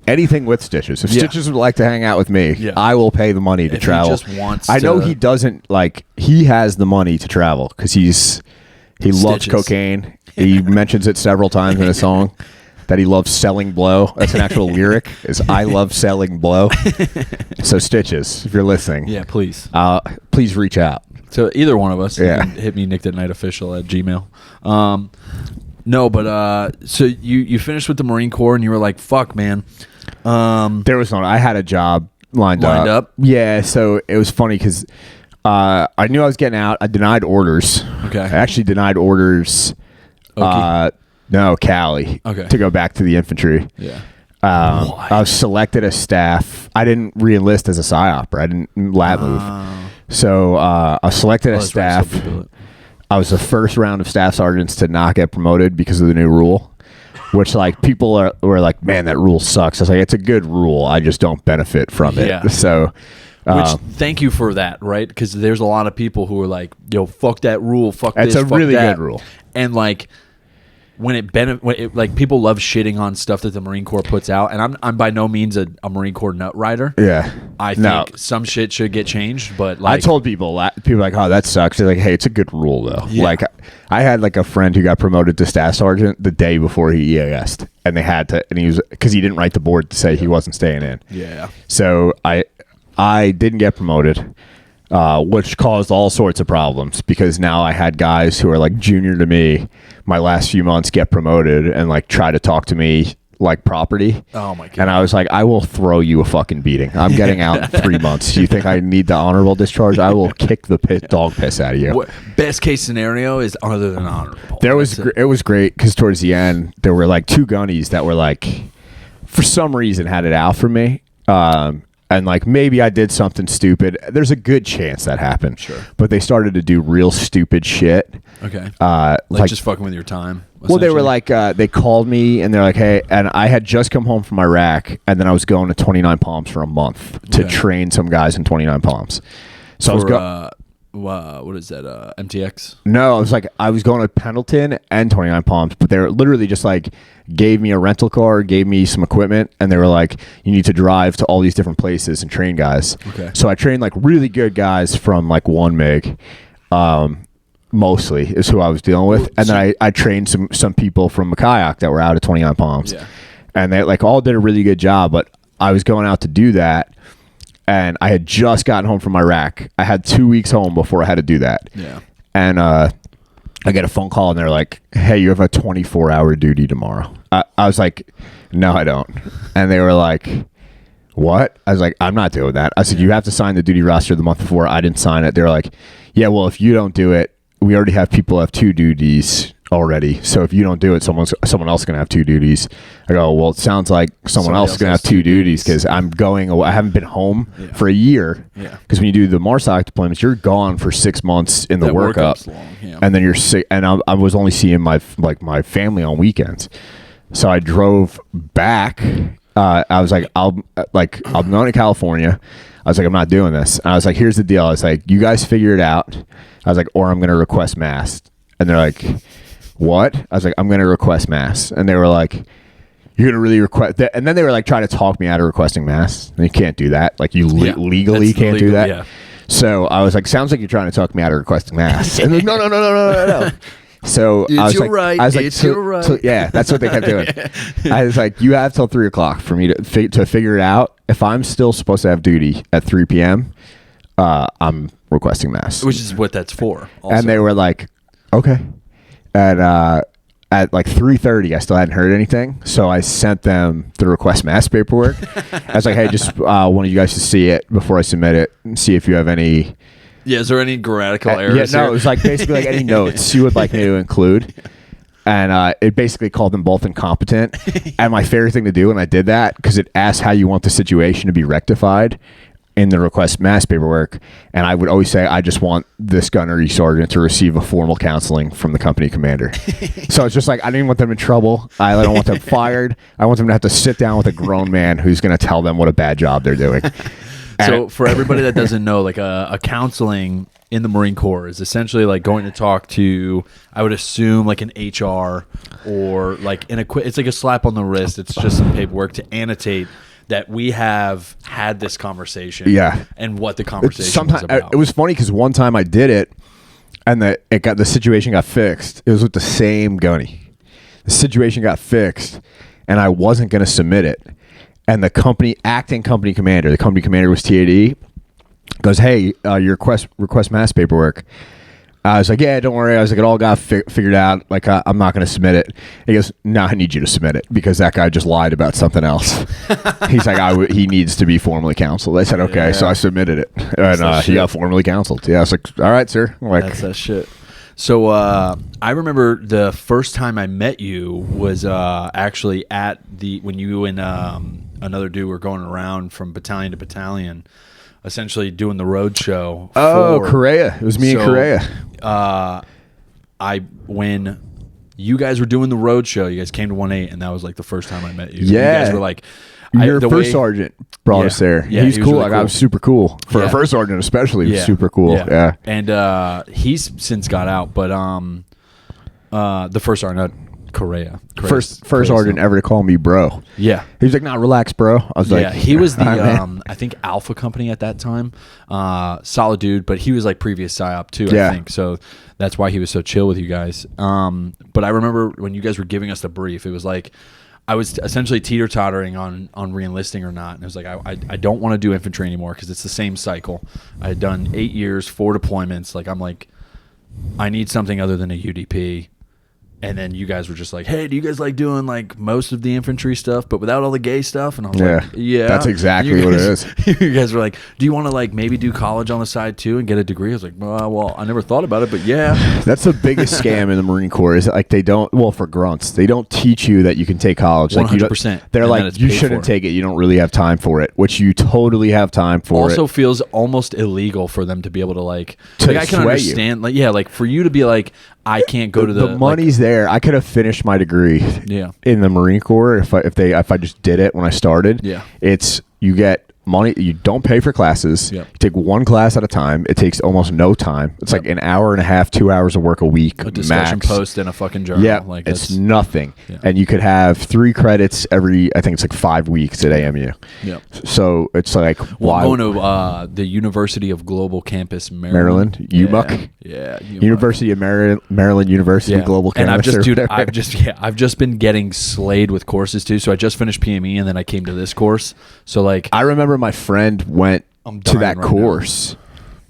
anything with Stitches. If Stitches would like to hang out with me, I will pay the money to travel. He just wants I know he doesn't like. He has the money to travel because he loves cocaine. He mentions it several times in a song that he loves selling blow. That's an actual lyric. Is "I love selling blow." So Stitches, if you're listening, please reach out. So either one of us, you can hit me nickthatnightofficial@gmail. No, but so you finished with the Marine Corps and you were like, "Fuck, man." There was no. I had a job lined up. Yeah, so it was funny because I knew I was getting out. I denied orders. Okay. I actually denied orders. No, Cali. Okay. To go back to the infantry. Yeah. I was selected as staff. I didn't re-enlist as a PSYOP. I didn't lat move. So I was selected as staff. I was the first round of staff sergeants to not get promoted because of the new rule, which like people were like, man, that rule sucks. I was like, it's a good rule. I just don't benefit from it. Yeah. So, thank you for that, right? Because there's a lot of people who are like, yo, fuck that rule, fuck it's this, a fuck really that. good rule. And like, like people love shitting on stuff that the Marine Corps puts out, and I'm by no means a Marine Corps nut rider. Yeah, I think some shit should get changed, but like I told people were like, oh, that sucks. They're like, hey, it's a good rule though. Yeah. Like I had like a friend who got promoted to staff sergeant the day before he EAS'd, and they had to, and he was because he didn't write the board to say he wasn't staying in. Yeah. So I didn't get promoted. Which caused all sorts of problems because now I had guys who are like junior to me my last few months get promoted and like try to talk to me like property. Oh my God. And I was like, I will throw you a fucking beating. I'm getting out in 3 months. You think I need the honorable discharge? I will kick the dog piss out of you. Best case scenario is other than honorable. It was great because towards the end there were like 2 gunnies that were like for some reason had it out for me. And like maybe I did something stupid. There's a good chance that happened. Sure. But they started to do real stupid shit. Okay. Like just fucking with your time. Well, they were like, they called me and they're like, hey, and I had just come home from Iraq and then I was going to 29 Palms for a month to train some guys in 29 Palms. So I was going. What is that? MTX? No, I was going to Pendleton and 29 Palms, but they were literally just like gave me a rental car, gave me some equipment, and they were like, you need to drive to all these different places and train guys. Okay. So I trained like really good guys from like 1 MiG, mostly is who I was dealing with, and then I trained some people from Makayak that were out at 29 Palms, and they like all did a really good job. But I was going out to do that. And I had just gotten home from Iraq. I had 2 weeks home before I had to do that. Yeah. And I get a phone call, and they're like, hey, you have a 24-hour duty tomorrow. I was like, no, I don't. And they were like, what? I was like, I'm not doing that. I said, you have to sign the duty roster the month before. I didn't sign it. They were like, yeah, well, if you don't do it, we already have people who have 2 duties already. So if you don't do it, someone else is going to have 2 duties. I go, well, it sounds like someone else is going to have 2 duties because I'm going away. I haven't been home for a year. Yeah. Because when you do the MARSOC deployments, you're gone for 6 months in the workup. And then you're sick. And I was only seeing my family on weekends. So I drove back. I was like, I'm going to California. I was like, I'm not doing this. And I was like, here's the deal. I was like, you guys figure it out. I was like, or I'm going to request mass. And they're like, what? I was like, I'm going to request mass. And they were like, you're going to really request that? And then they were like trying to talk me out of requesting mass. And you can't do that. Like you legally can't do that. Yeah. So I was like, sounds like you're trying to talk me out of requesting mass. And like, no. So it's I was your like, right. I was like, it's your right. So, yeah, that's what they kept doing. I was like, you have till 3:00 for me to figure it out. If I'm still supposed to have duty at 3 p.m., I'm requesting mass. Which is what that's for. Also. And they were like, okay. And at like 3:30, I still hadn't heard anything. So I sent them the request mass paperwork. I was like, hey, just wanted you guys to see it before I submit it and see if you have any. Yeah, is there any grammatical errors? Yeah, no, it was like basically like any notes you would like me to include. And it basically called them both incompetent. And my favorite thing to do when I did that, because it asked how you want the situation to be rectified in the request mass paperwork. And I would always say, I just want this gunnery sergeant to receive a formal counseling from the company commander. So it's just like, I didn't want them in trouble. I don't want them fired. I want them to have to sit down with a grown man who's going to tell them what a bad job they're doing. So for everybody that doesn't know, like a counseling in the Marine Corps is essentially like going to talk to, I would assume, like an HR or like it's like a slap on the wrist. It's just some paperwork to annotate that we have had this conversation. Yeah. And what the conversation was about. It was funny because one time I did it and the situation got fixed. It was with the same gunny. The situation got fixed and I wasn't going to submit it. And the acting company commander, the company commander was TAD, goes, hey, your request mass paperwork. I was like, yeah, don't worry. I was like, it all got figured out. Like, I'm not going to submit it. He goes, no, I need you to submit it because that guy just lied about something else. He's like, he needs to be formally counseled. I said, okay. Yeah. So I submitted it. And he got formally counseled. Yeah, I was like, all right, sir. Like, that's that shit. So I remember the first time I met you was actually when you and another dude were going around from battalion to battalion, essentially doing the road show. Oh, Correa. It was me and Correa. when you guys were doing the road show, you guys came to 1-8, and that was like the first time I met you. Yeah. You guys were like, your first sergeant brought us there. Yeah, he's he was cool. really Like cool. I was super cool for a first sergeant, especially. He was super cool. Yeah. And he's since got out, but the first sergeant, Correa. First sergeant ever to call me bro. Yeah. He was like, "Nah, relax, bro." I was like, yeah, he was the man. I think Alpha Company at that time. Solid dude, but he was like previous PSYOP too, Yeah. I think. So that's why he was so chill with you guys. But I remember when you guys were giving us the brief, it was like I was essentially teeter-tottering on re-enlisting or not. And it was like, I don't want to do infantry anymore because it's the same cycle. I had done 8 years, 4 deployments. Like, I'm like, I need something other than a UDP. And then you guys were just like, hey, do you guys like doing like most of the infantry stuff, but without all the gay stuff? And I was like, yeah. That's exactly what it is. You guys were like, do you want to like maybe do college on the side too and get a degree? I was like, well, I never thought about it, but yeah. That's the biggest scam in the Marine Corps is like they don't, well, for grunts, they don't teach you that you can take college. Like 100%. They're like, you shouldn't take it. You don't really have time for it, which you totally have time for. Also feels almost illegal for them to be able to like I can sway understand. Like, yeah, like for you to be like, I can't go to the money's there. I could have finished my degree in the Marine Corps if I just did it when I started. Yeah. It's you get money. You don't pay for classes. Yep. You take one class at a time. It takes almost no time. It's like an hour and a half, 2 hours of work a week. A discussion max. post and a fucking journal. Yeah, like it's nothing. Yeah. And you could have 3 credits every, I think it's like 5 weeks at AMU. Yeah. So it's like, why? I'm going to the University of Global Campus, Maryland. UMUC? Yeah. UMUC. University of Maryland University Global and Campus. I've just been getting slayed with courses too. So I just finished PME and then I came to this course. So like, I remember my friend went to that course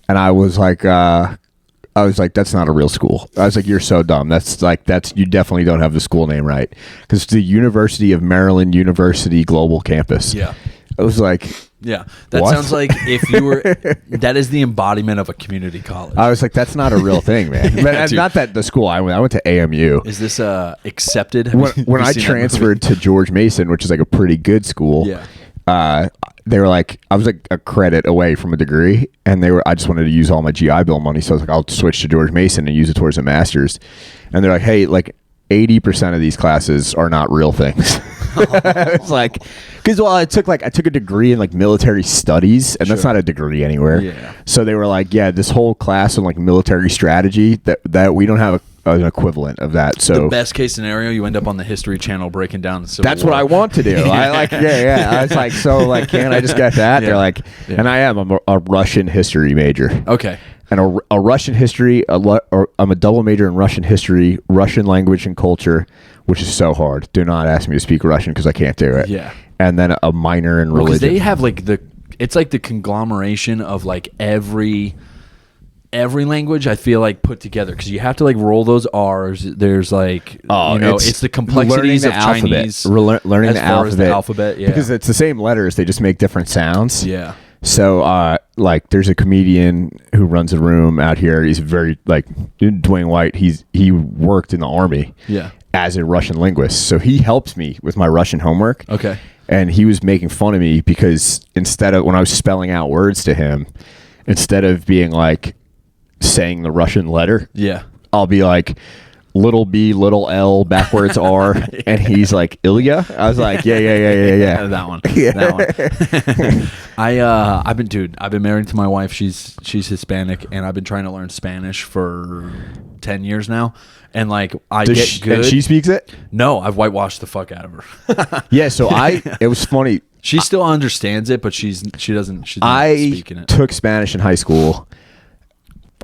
and I was like, that's not a real school. I was like, you're so dumb. You definitely don't have the school name right. Because it's the University of Maryland University Global Campus. Yeah. I was like, yeah, that what? sounds like if you were, that is the embodiment of a community college. I was like, that's not a real thing, man. But not that the school I went to AMU. Is this accepted? When I transferred to George Mason, which is like a pretty good school, they were like, I was like a credit away from a degree, and I just wanted to use all my GI Bill money, so I was like, I'll switch to George Mason and use it towards a master's. And they're like, hey, like 80% of these classes are not real things. It's like, because I took a degree in like military studies, and that's not a degree anywhere. Yeah. So they were like, yeah, this whole class on like military strategy that we don't have an equivalent of that. So the best case scenario, you end up on the History Channel breaking down the Civil That's War. what I want to do. I like, I was like, so like, can't I just get that? They're like, and I'm a Russian history major. Okay. And a Russian history, I'm a double major in Russian history, Russian language and culture, which is so hard. Do not ask me to speak Russian because I can't do it. Yeah. And then a minor in religion. They have like it's like the conglomeration of like every language I feel like put together, because you have to like roll those R's. There's like, it's the complexities of Chinese. Learning the alphabet. Yeah. Because it's the same letters, they just make different sounds. Yeah. So, like, there's a comedian who runs a room out here. He's very, like, Dwayne White. He worked in the Army as a Russian linguist. So he helped me with my Russian homework. Okay. And he was making fun of me because instead of, when I was spelling out words to him, instead of being like saying the Russian letter, I'll be like, little b, little l, backwards r, and he's like, Ilya? I was like, yeah. That one. That one. I've been married to my wife. She's Hispanic, and I've been trying to learn Spanish for 10 years now. And like, get good. And she speaks it? No, I've whitewashed the fuck out of her. Yeah, so it was funny. She still understands it, but she's not speaking it. I took Spanish in high school.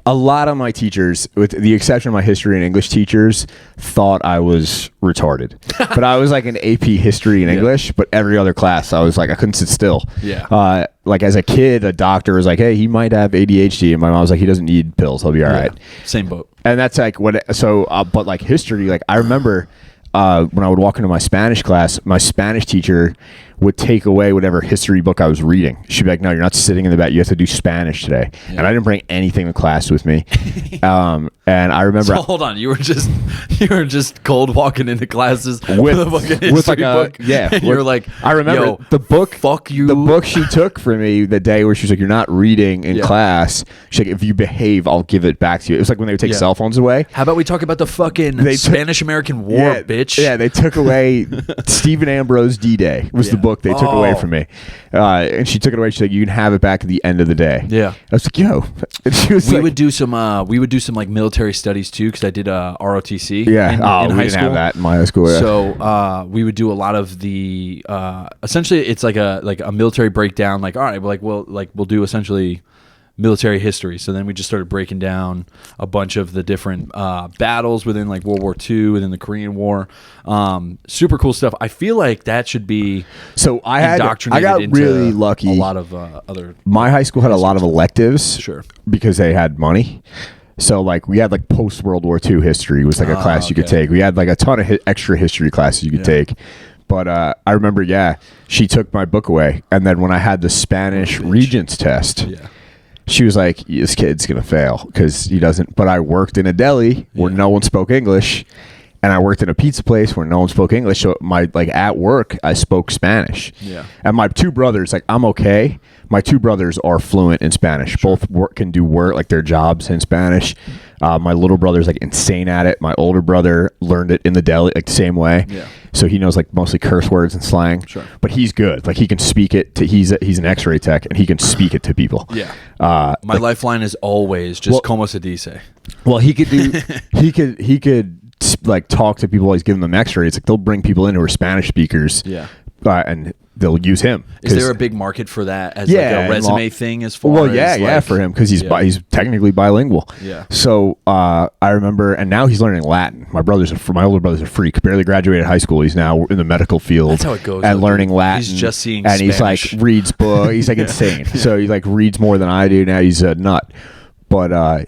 A lot of my teachers, with the exception of my history and English teachers, thought I was retarded. But I was like an AP history and English, but every other class I was like, I couldn't sit still. Yeah. Like as a kid, a doctor was like, hey, he might have ADHD. And my mom was like, he doesn't need pills. He'll be all right. Same boat. And that's like but like history, like I remember when I would walk into my Spanish class, my Spanish teacher would take away whatever history book I was reading. She'd be like, no, you're not sitting in the back. You have to do Spanish today. Yeah. And I didn't bring anything to class with me. And I remember. So hold on, you were just cold walking into classes with a fucking history book. Yeah, and you were like, I remember the book. Fuck you. The book she took from me the day where she was like, you're not reading in class. She's like, if you behave, I'll give it back to you. It was like when they would take cell phones away. How about we talk about the fucking Spanish-American War, bitch? Yeah, they took away Stephen Ambrose D-Day was the book they took away from me. And she took it away. She's like, you can have it back at the end of the day. Yeah. I was like, yo. And she was we would do some like military studies too, because I did ROTC. Yeah. In we high didn't school. have that in my high school. Yeah. So we would do a lot of the essentially it's like a military breakdown. Like, all right, we'll do essentially military history. So then we just started breaking down a bunch of the different battles within like World War II, within the Korean War. Super cool stuff. I feel like that should be I got really lucky. A lot of other. My high school had a lot of electives. Sure. Because they had money. So like we had like post World War II history was like a class you could take. We had like a ton of extra history classes you could take. But I remember, she took my book away, and then when I had the Spanish Regents test, she was like, "This kid's gonna fail because he doesn't." But I worked in a deli where no one spoke English, and I worked in a pizza place where no one spoke English. So at work, I spoke Spanish. Yeah. And my two brothers, like, I'm okay. My two brothers are fluent in Spanish. Sure. Both can do work, like their jobs in Spanish. My little brother's like insane at it. My older brother learned it in the deli, like the same way. Yeah. So he knows like mostly curse words and slang. Sure. But he's good. Like he can speak it to. He's an X-ray tech, and he can speak it to people. Yeah. My lifeline is always just como se dice. Well, he could do. he could like talk to people while he's giving them X-rays. Like they'll bring people in who are Spanish speakers. Yeah. And they'll use him. Is there a big market for that as like a resume thing as far as for him because he's technically bilingual. Yeah. So I remember, and now he's learning Latin. My older brother's a freak. Barely graduated high school. He's now in the medical field. That's how it goes. And learning Latin. He's just seeing and Spanish. He's like reads books. He's like insane. So he like reads more than I do now. He's a nut. But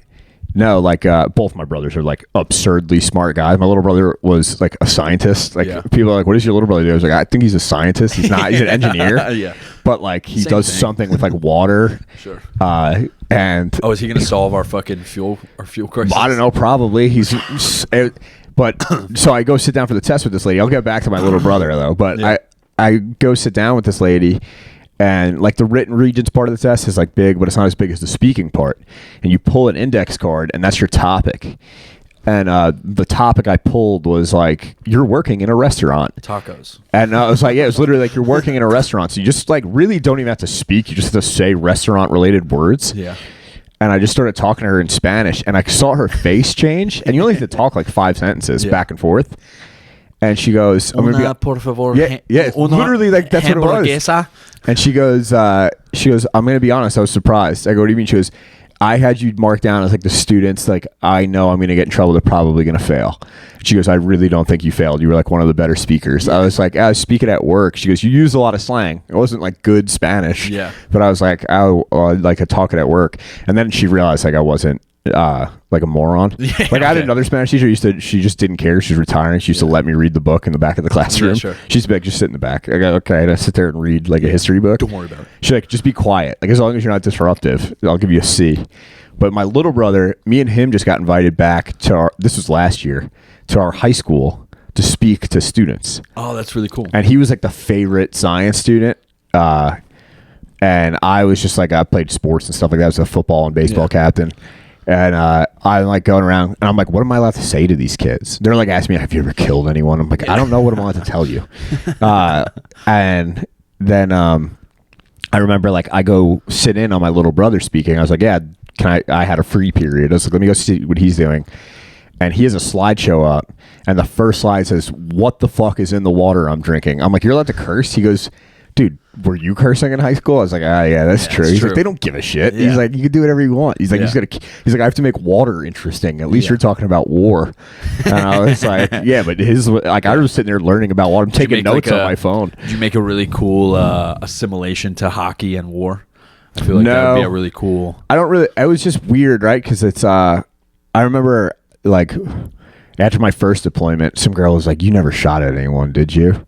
no, like both my brothers are like absurdly smart guys. My little brother was like a scientist. Like people are like, "What does your little brother do?" I was like, "I think he's a scientist. He's not. He's an engineer." Yeah. But like he does something with like water. Sure. And is he gonna solve our fuel crisis? I don't know. Probably But so I go sit down for the test with this lady. I'll get back to my little brother though. But I go sit down with this lady. And like the written Regents part of the test is like big, but it's not as big as the speaking part. And you pull an index card, and that's your topic. And the topic I pulled was like, you're working in a restaurant. Tacos. And I was like, it was literally like you're working in a restaurant. So you just like really don't even have to speak. You just have to say restaurant related words. Yeah. And I just started talking to her in Spanish, and I saw her face change. And you only have to talk like 5 sentences back and forth. And she goes, por favor. Literally like that's what it was. And she goes, I'm going to be honest, I was surprised. I go, what do you mean? She goes, I had you marked down as like the students, like I know I'm going to get in trouble. They're probably going to fail. She goes, I really don't think you failed. You were like one of the better speakers. I was like, I was speaking at work. She goes, you used a lot of slang. It wasn't like good Spanish. Yeah. But I was like, like a talking at work. And then she realized like I wasn't like a moron. I had another Spanish teacher she just didn't care. She's retiring. She used to let me read the book in the back of the classroom. Yeah, sure. She's like, just sit in the back. I go, okay. And I sit there and read like a history book. Don't worry about it. She's like, just be quiet. Like as long as you're not disruptive, I'll give you a C. But my little brother, me and him just got invited back to this was last year, to our high school to speak to students. Oh, that's really cool. And he was like the favorite science student. And I was just like, I played sports and stuff like that. I was a football and baseball captain. And I'm like going around, and I'm like, what am I allowed to say to these kids? They're like asking me, have you ever killed anyone? I'm like, I don't know what I'm allowed to tell you. And then I remember like I go sit in on my little brother speaking. I was like, yeah, I had a free period. I was like, let me go see what he's doing. And he has a slideshow up, and the first slide says, what the fuck is in the water I'm drinking? I'm like, you're allowed to curse? He goes, dude, were you cursing in high school? I was like, yeah, that's true. He's like, they don't give a shit. Yeah. He's like, you can do whatever you want. He's like, he's like, I have to make water interesting. At least you're talking about war. And I was like, yeah, but I was sitting there learning about water. I'm taking notes on my phone. Did you make a really cool assimilation to hockey and war? I feel like that would be a really cool. It was just weird, right? Because it's, I remember like after my first deployment, some girl was like, you never shot at anyone, did you?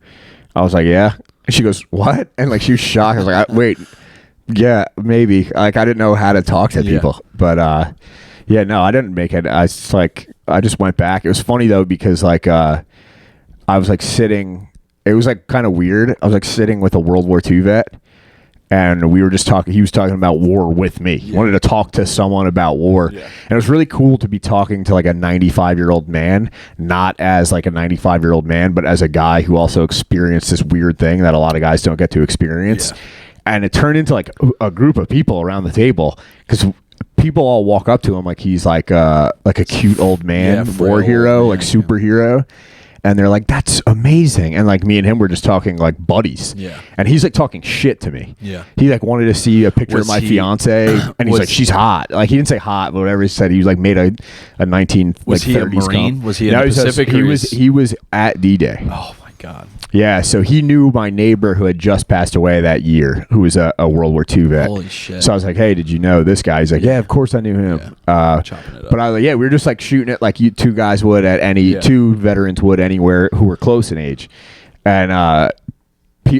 I was like, yeah. And she goes, what? And like she was shocked. I was like, wait, yeah, maybe. Like I didn't know how to talk to people, but yeah, no, I didn't make it. I just went back. It was funny though because like I was like sitting. It was like kind of weird. I was like sitting with a World War II vet. And we were just talking. He was talking about war with me. He wanted to talk to someone about war, and it was really cool to be talking to like a 95-year-old man, not as like a 95-year-old man, but as a guy who also experienced this weird thing that a lot of guys don't get to experience. And it turned into like a group of people around the table because people all walk up to him like he's like a cute old man, war hero, like superhero. And they're like, that's amazing. And like me and him were just talking like buddies. Yeah. And he's like talking shit to me. Yeah. He like wanted to see a picture of my fiance. And he's like, she's hot. Like he didn't say hot, but whatever he said, he was like made a 1930s. Was he a Marine? Was he in the Pacific? He was at D-Day. Oh my God. Yeah, so he knew my neighbor who had just passed away that year, who was a World War II vet. Holy shit. So I was like, hey, did you know this guy? He's like, yeah, of course I knew him. Yeah. Chopping it up. But I was like, yeah, we were just like shooting it like you two guys would at any, two veterans would anywhere who were close in age. And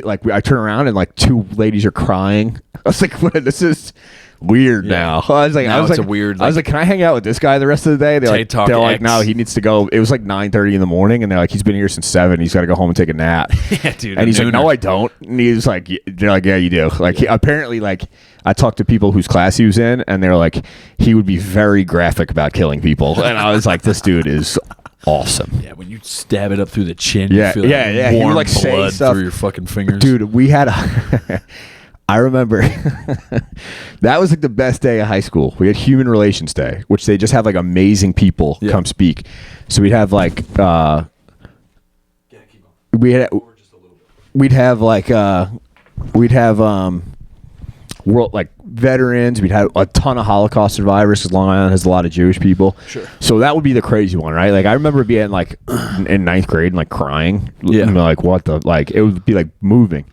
like I turn around and like two ladies are crying. I was like, what, this is weird now. I was like, weird. I was like, can I hang out with this guy the rest of the day? They're like, no, he needs to go. It was like 9:30 in the morning, and they're like, he's been here since 7. He's got to go home and take a nap. Yeah, dude. And he's like, no, I don't. And he's like, they're like, yeah, you do. Like, apparently, like, I talked to people whose class he was in, and they're like, he would be very graphic about killing people. And I was like, this dude is awesome. Yeah, when you stab it up through the chin, you feel warm he would like blood stuff through your fucking fingers. Dude, we had I remember that was like the best day of high school. We had Human Relations Day, which they just have like amazing people come speak. So we'd have like we'd have world like veterans. We'd have a ton of Holocaust survivors because Long Island has a lot of Jewish people. Sure. So that would be the crazy one, right? Like I remember being like in 9th grade and like crying. Yeah. And like what the like it would be like moving.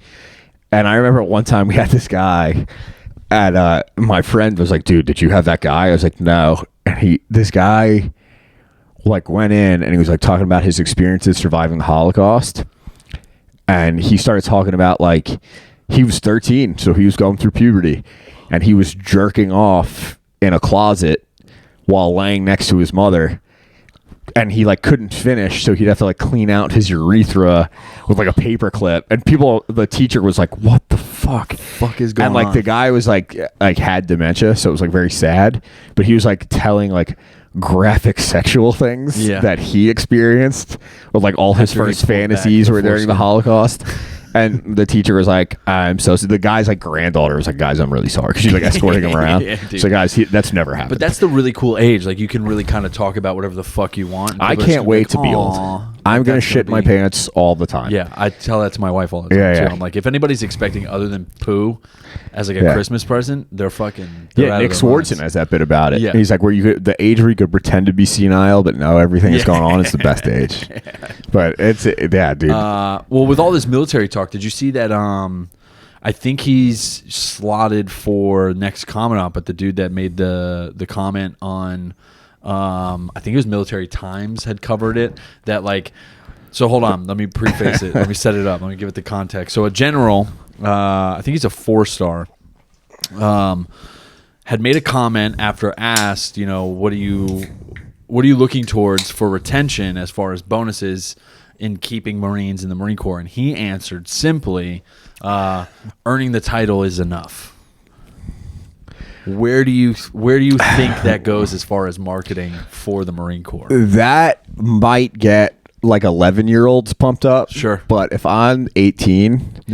And I remember one time we had this guy and my friend was like, dude, did you have that guy? I was like, no. And this guy like went in and he was like talking about his experiences surviving the Holocaust. And he started talking about like he was 13, so he was going through puberty, and he was jerking off in a closet while laying next to his mother, and he like couldn't finish, so he'd have to like clean out his urethra with like a paper clip. And the teacher was like, "What the fuck is going on?" And like the guy was like had dementia, so it was like very sad. But he was like telling like graphic sexual things that he experienced with like all his first fantasies were during the Holocaust. And the teacher was like, the guy's like granddaughter was like, guys, I'm really sorry. Because she's like escorting him around. So guys, that's never happened. But that's the really cool age. Like you can really kind of talk about whatever the fuck you want. I can't wait to be old. I'm going to shit my pants all the time. Yeah, I tell that to my wife all the time too. I'm like, if anybody's expecting other than poo as like a Christmas present, they're fucking... Nick Swartzen has that bit about it. Yeah. And he's like, the age where you could pretend to be senile, but no, everything that's going on is the best age. But dude. Well, with all this military talk, did you see that I think he's slotted for next Commandant, but the dude that made the comment on... I think it was Military Times had covered it that like, so hold on, let me preface it. Let me set it up. Let me give it the context. So a general, I think he's a 4-star, had made a comment after asked, what are you looking towards for retention as far as bonuses in keeping Marines in the Marine Corps? And he answered simply, earning the title is enough. Where do you think that goes as far as marketing for the Marine Corps? That might get like 11-year-olds pumped up. Sure. But if I'm 18,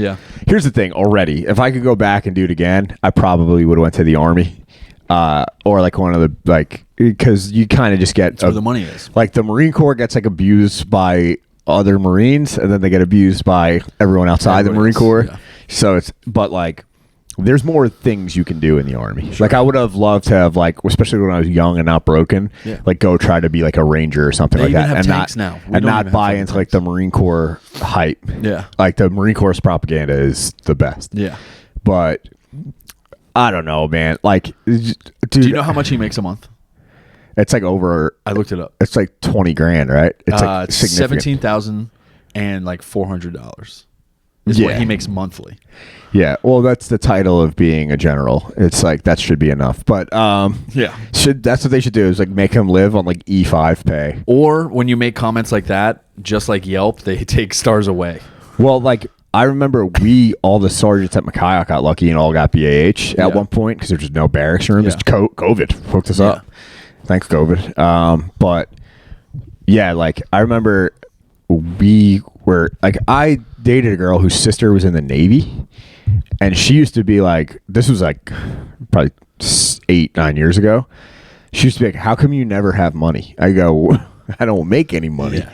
here's the thing already. If I could go back and do it again, I probably would have went to the Army. Or like one of the like, because you kind of just get where the money is. Like the Marine Corps gets like abused by other Marines, and then they get abused by everyone outside the Marine Corps. Yeah. So but like, there's more things you can do in the Army. Sure. Like I would have loved to have like, especially when I was young and not broken, like go try to be like a Ranger or something like that, and not buy into like the Marine Corps hype. Yeah, like the Marine Corps propaganda is the best. Yeah, but I don't know, man. Like, dude, do you know how much he makes a month? It's like over. I looked it up. It's like 20 grand, right? It's like $17,000 and like $400. is what Yeah. he makes monthly. Yeah, well, that's the title of being a general. It's like that should be enough. But that's what they should do is like make him live on like E5 pay. Or when you make comments like that, just like Yelp, they take stars away. Well, like I remember all the sergeants at Makayak got lucky and all got BAH at one point because there's just no barracks room. It's COVID hooked us up. Thanks, COVID. But yeah, like I remember we were like I dated a girl whose sister was in the Navy. And she used to be like, this was like probably 8-9 years ago. She used to be like, how come you never have money? I go, I don't make any money. Yeah.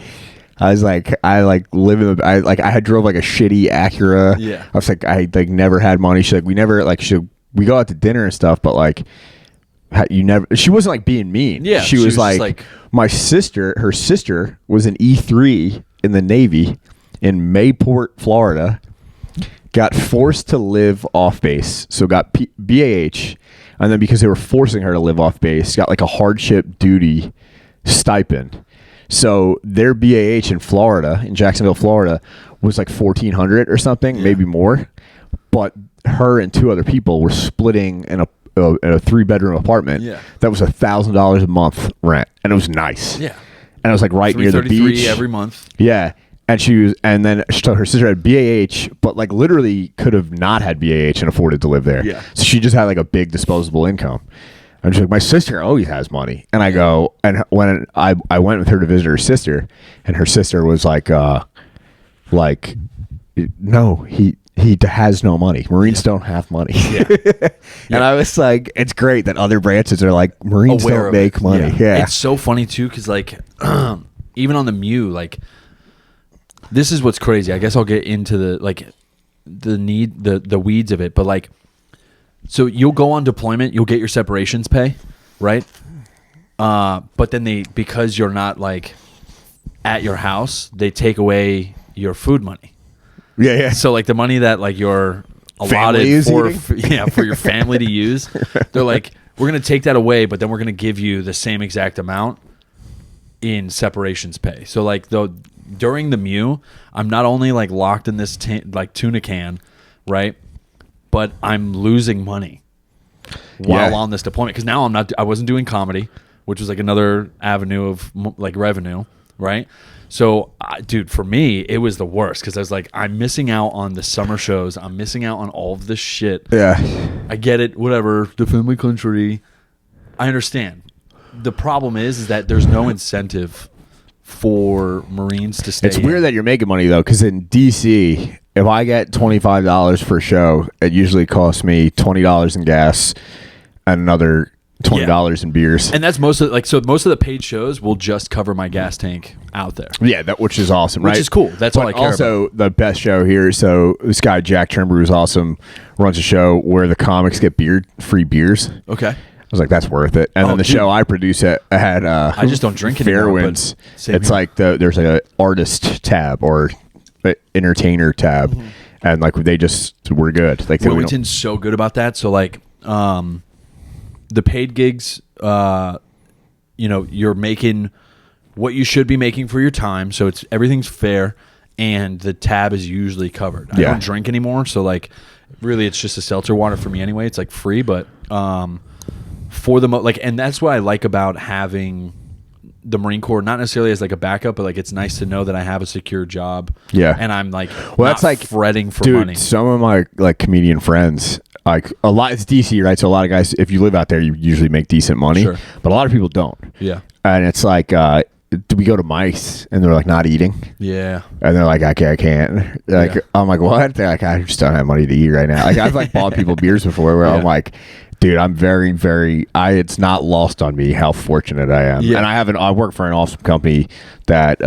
I was like, I like live in I had drove like a shitty Acura. Yeah. I was like, I like never had money. She's like, we never like, we go out to dinner and stuff, but like, you never, she wasn't like being mean. Yeah. She was like, her sister was an E3 in the Navy in Mayport, Florida. Got forced to live off base, so got BAH, and then because they were forcing her to live off base, got like a hardship duty stipend. So their BAH in Florida, in Jacksonville, Florida, was like $1,400 or something, maybe more. But her and 2 other people were splitting in a 3-bedroom apartment. Yeah. That was $1,000 a month rent, and it was nice. Yeah, and it was like right near the beach every month. Yeah. And then so her sister had BAH, but like literally could have not had BAH and afforded to live there. Yeah. So she just had like a big disposable income. And she's like, my sister always has money. And I go, and when I went with her to visit her sister, and her sister was like, no, he has no money. Marines don't have money. Yeah. And I was like, it's great that other branches are like, Marines Aware don't of make it. money. Yeah. It's so funny too, because like even on the MEU, like this is what's crazy. I guess I'll get into the weeds of it, but like, so you'll go on deployment, you'll get your separations pay, right? But then because you're not like at your house, they take away your food money. Yeah. So like the money that like you're allotted for your family to use, they're like, we're gonna take that away, but then we're gonna give you the same exact amount in separations pay. So like during the MEU, I'm not only like locked in this like tuna can, right? But I'm losing money while on this deployment because now I wasn't doing comedy, which was like another avenue of like revenue, right? So, dude, for me, it was the worst because I was like, I'm missing out on the summer shows. I'm missing out on all of this shit. Yeah. I get it. Whatever. Defend my country. I understand. The problem is that there's no incentive for Marines to stay. It's weird that you're making money though, because in DC, if I get $25 for a show, it usually costs me $20 in gas and another $20 in beers. And that's most of the paid shows will just cover my gas tank out there. Yeah, which is awesome, right? Which is cool. That's all I care about. Also, the best show here. So this guy Jack Trimber, who's awesome, runs a show where the comics get free beers. Okay. I was like, that's worth it. And then the show I produce had I just don't drink anymore. Fairwinds. It's like there's like an artist tab or entertainer tab, and like we're good. Like Wilmington's so good about that. So like the paid gigs, you're making what you should be making for your time. So everything's fair, and the tab is usually covered. I don't drink anymore, so like really it's just a seltzer water for me anyway. It's like free, but for the and that's what I like about having the Marine Corps, not necessarily as like a backup, but like it's nice to know that I have a secure job. Yeah, and I'm like, that's like fretting for money. Some of my like comedian friends, like a lot, it's DC, right? So a lot of guys, if you live out there, you usually make decent money, but a lot of people don't. Yeah, and it's like, do we go to Mike's and they're like not eating? Yeah, and they're like, okay, I can't. Like, I'm like, what? They're like, I just don't have money to eat right now. Like, I've like bought people beers before where I'm like, dude, I'm very, very. it's not lost on me how fortunate I am, and I work for an awesome company that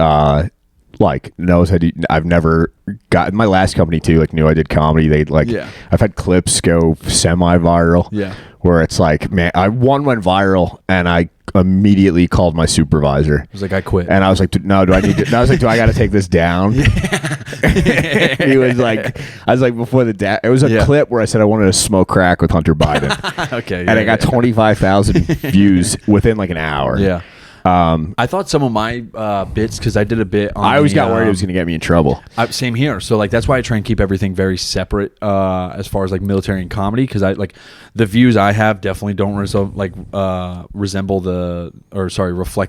like knows how to. I've never got my last company too. Like knew I did comedy. They like I've had clips go semi-viral. Yeah, where it's like, man, one went viral, and I immediately called my supervisor. I was like, I quit, and I was like, no, do I need to? And I was like, do I got to take this down? He was like, I was like, before it was a clip where I said I wanted to smoke crack with Hunter Biden. Okay, and it got 25,000 views within like an hour. Yeah, I thought some of my bits, because I did a bit on I always got worried it was going to get me in trouble. Same here. So like that's why I try and keep everything very separate as far as like military and comedy, because I like the views I have definitely don't reflect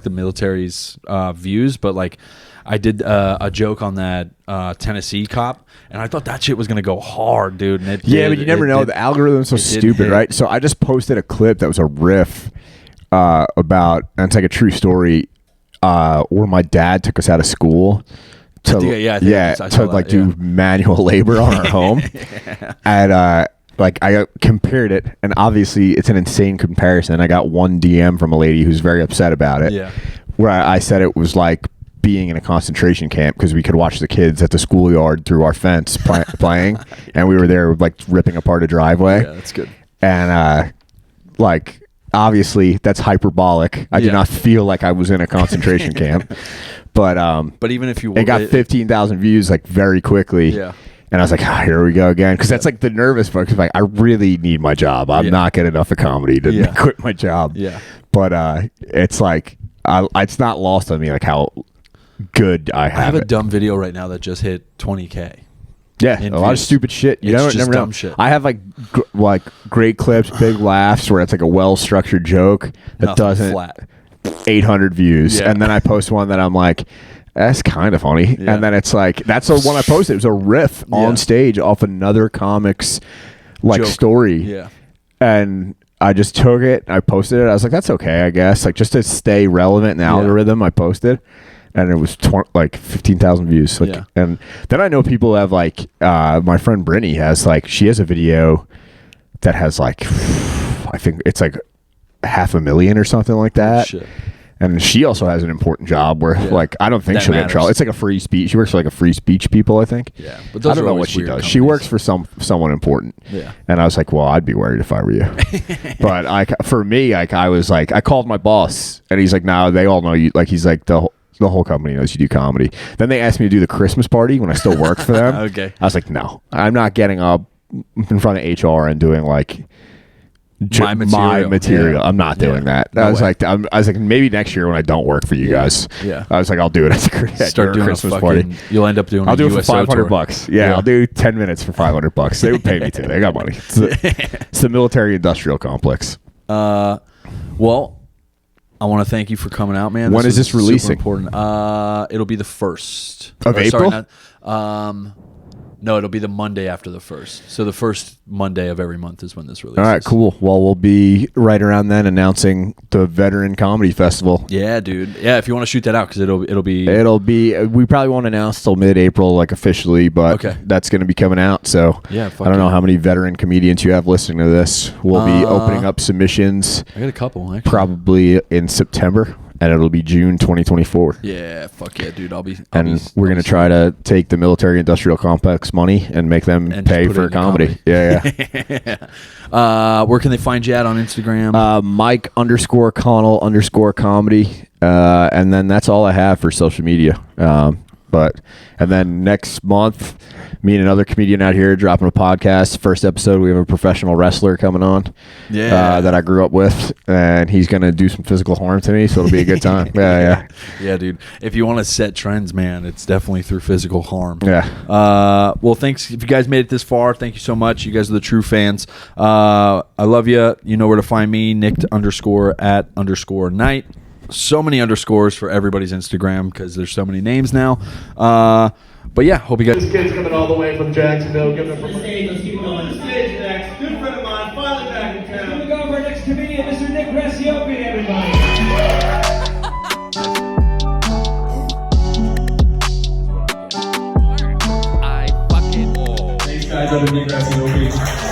the military's views, but like I did a joke on that Tennessee cop, and I thought that shit was gonna go hard, dude. And but you never know. The algorithm's so stupid, right? So I just posted a clip that was a riff about, and it's like a true story, where my dad took us out of school to do manual labor on our home, and like I compared it, and obviously it's an insane comparison. I got one DM from a lady who's very upset about it, where I said it was like being in a concentration camp because we could watch the kids at the schoolyard through our fence playing, and we were there like ripping apart a driveway. Yeah, that's good. And like obviously that's hyperbolic. I did not feel like I was in a concentration camp, but even if you, it got 15,000 views like very quickly. Yeah. And I was like, here we go again. Because that's like the nervous part. Because like, I really need my job. I'm not getting enough of comedy to quit my job. Yeah. But it's like, it's not lost on me like how good I have. I have a dumb video right now that just hit 20K. Yeah, a lot of stupid shit. You never know. Shit. I have like great clips, big laughs, where it's like a well-structured joke that doesn't flat. 800 views, and then I post one that I'm like, that's kind of funny, and then it's like that's the one I posted. It was a riff on stage off another comic's like joke. And I just took it, I posted it. I was like, that's okay, I guess, like just to stay relevant in the algorithm. I posted, and it was like 15,000 views. Like, and then I know people have like my friend Brittany has like, she has a video that has like, I think it's like 500,000 or something like that. Shit. And she also has an important job where, like, I don't think she'll get in trouble. It's like a free speech. She works for like a free speech people, I think. Yeah, but I don't know what she does. Companies. She works for someone important. Yeah. And I was like, well, I'd be worried if I were you. But for me, like, I was like, I called my boss, and he's like, no, they all know you. Like, he's like, the whole company knows you do comedy. Then they asked me to do the Christmas party when I still worked for them. Okay. I was like, no, I'm not getting up in front of HR and doing like. My material. I'm not doing that. I was like, maybe next year when I don't work for you guys. Yeah. I was like, I'll do it Start doing Christmas party. You'll end up doing. I'll do it for $500. $500. Yeah, I'll do 10 minutes for $500. They would pay me too. They got money. It's the military industrial complex. Well, I want to thank you for coming out, man. When is this releasing? Important. It'll be the 1st of April. Sorry, no, it'll be the Monday after the 1st. So the first Monday of every month is when this releases. All right, cool. Well, we'll be right around then announcing the Veteran Comedy Festival. Yeah, dude. Yeah, if you want to shoot that out, because it'll be. We probably won't announce till mid-April, like officially, but that's going to be coming out. So I don't know how many veteran comedians you have listening to this. We'll be opening up submissions. I got a couple, actually. Probably in September. And it'll be June 2024. Yeah, fuck yeah, dude. We're going to try to take the military industrial complex money and make them pay for comedy. Yeah. Where can they find you at on Instagram? Mike_Connell_comedy. And then that's all I have for social media. And then next month, me and another comedian out here dropping a podcast. First episode, we have a professional wrestler coming on that I grew up with, and he's going to do some physical harm to me, so it'll be a good time. Yeah, dude. If you want to set trends, man, it's definitely through physical harm. Yeah. Well, thanks. If you guys made it this far, thank you so much. You guys are the true fans. I love you. You know where to find me, Nick_at_night. So many underscores for everybody's Instagram because there's so many names now. But yeah, hope you guys. This kid's coming all the way from Jacksonville. Give it from the stage. Let's keep going. The stage next. Good friend of mine, finally back in town. We're going to go for our next comedian, Mr. Nick Racioppi, everybody. These guys are the Nick Racioppi.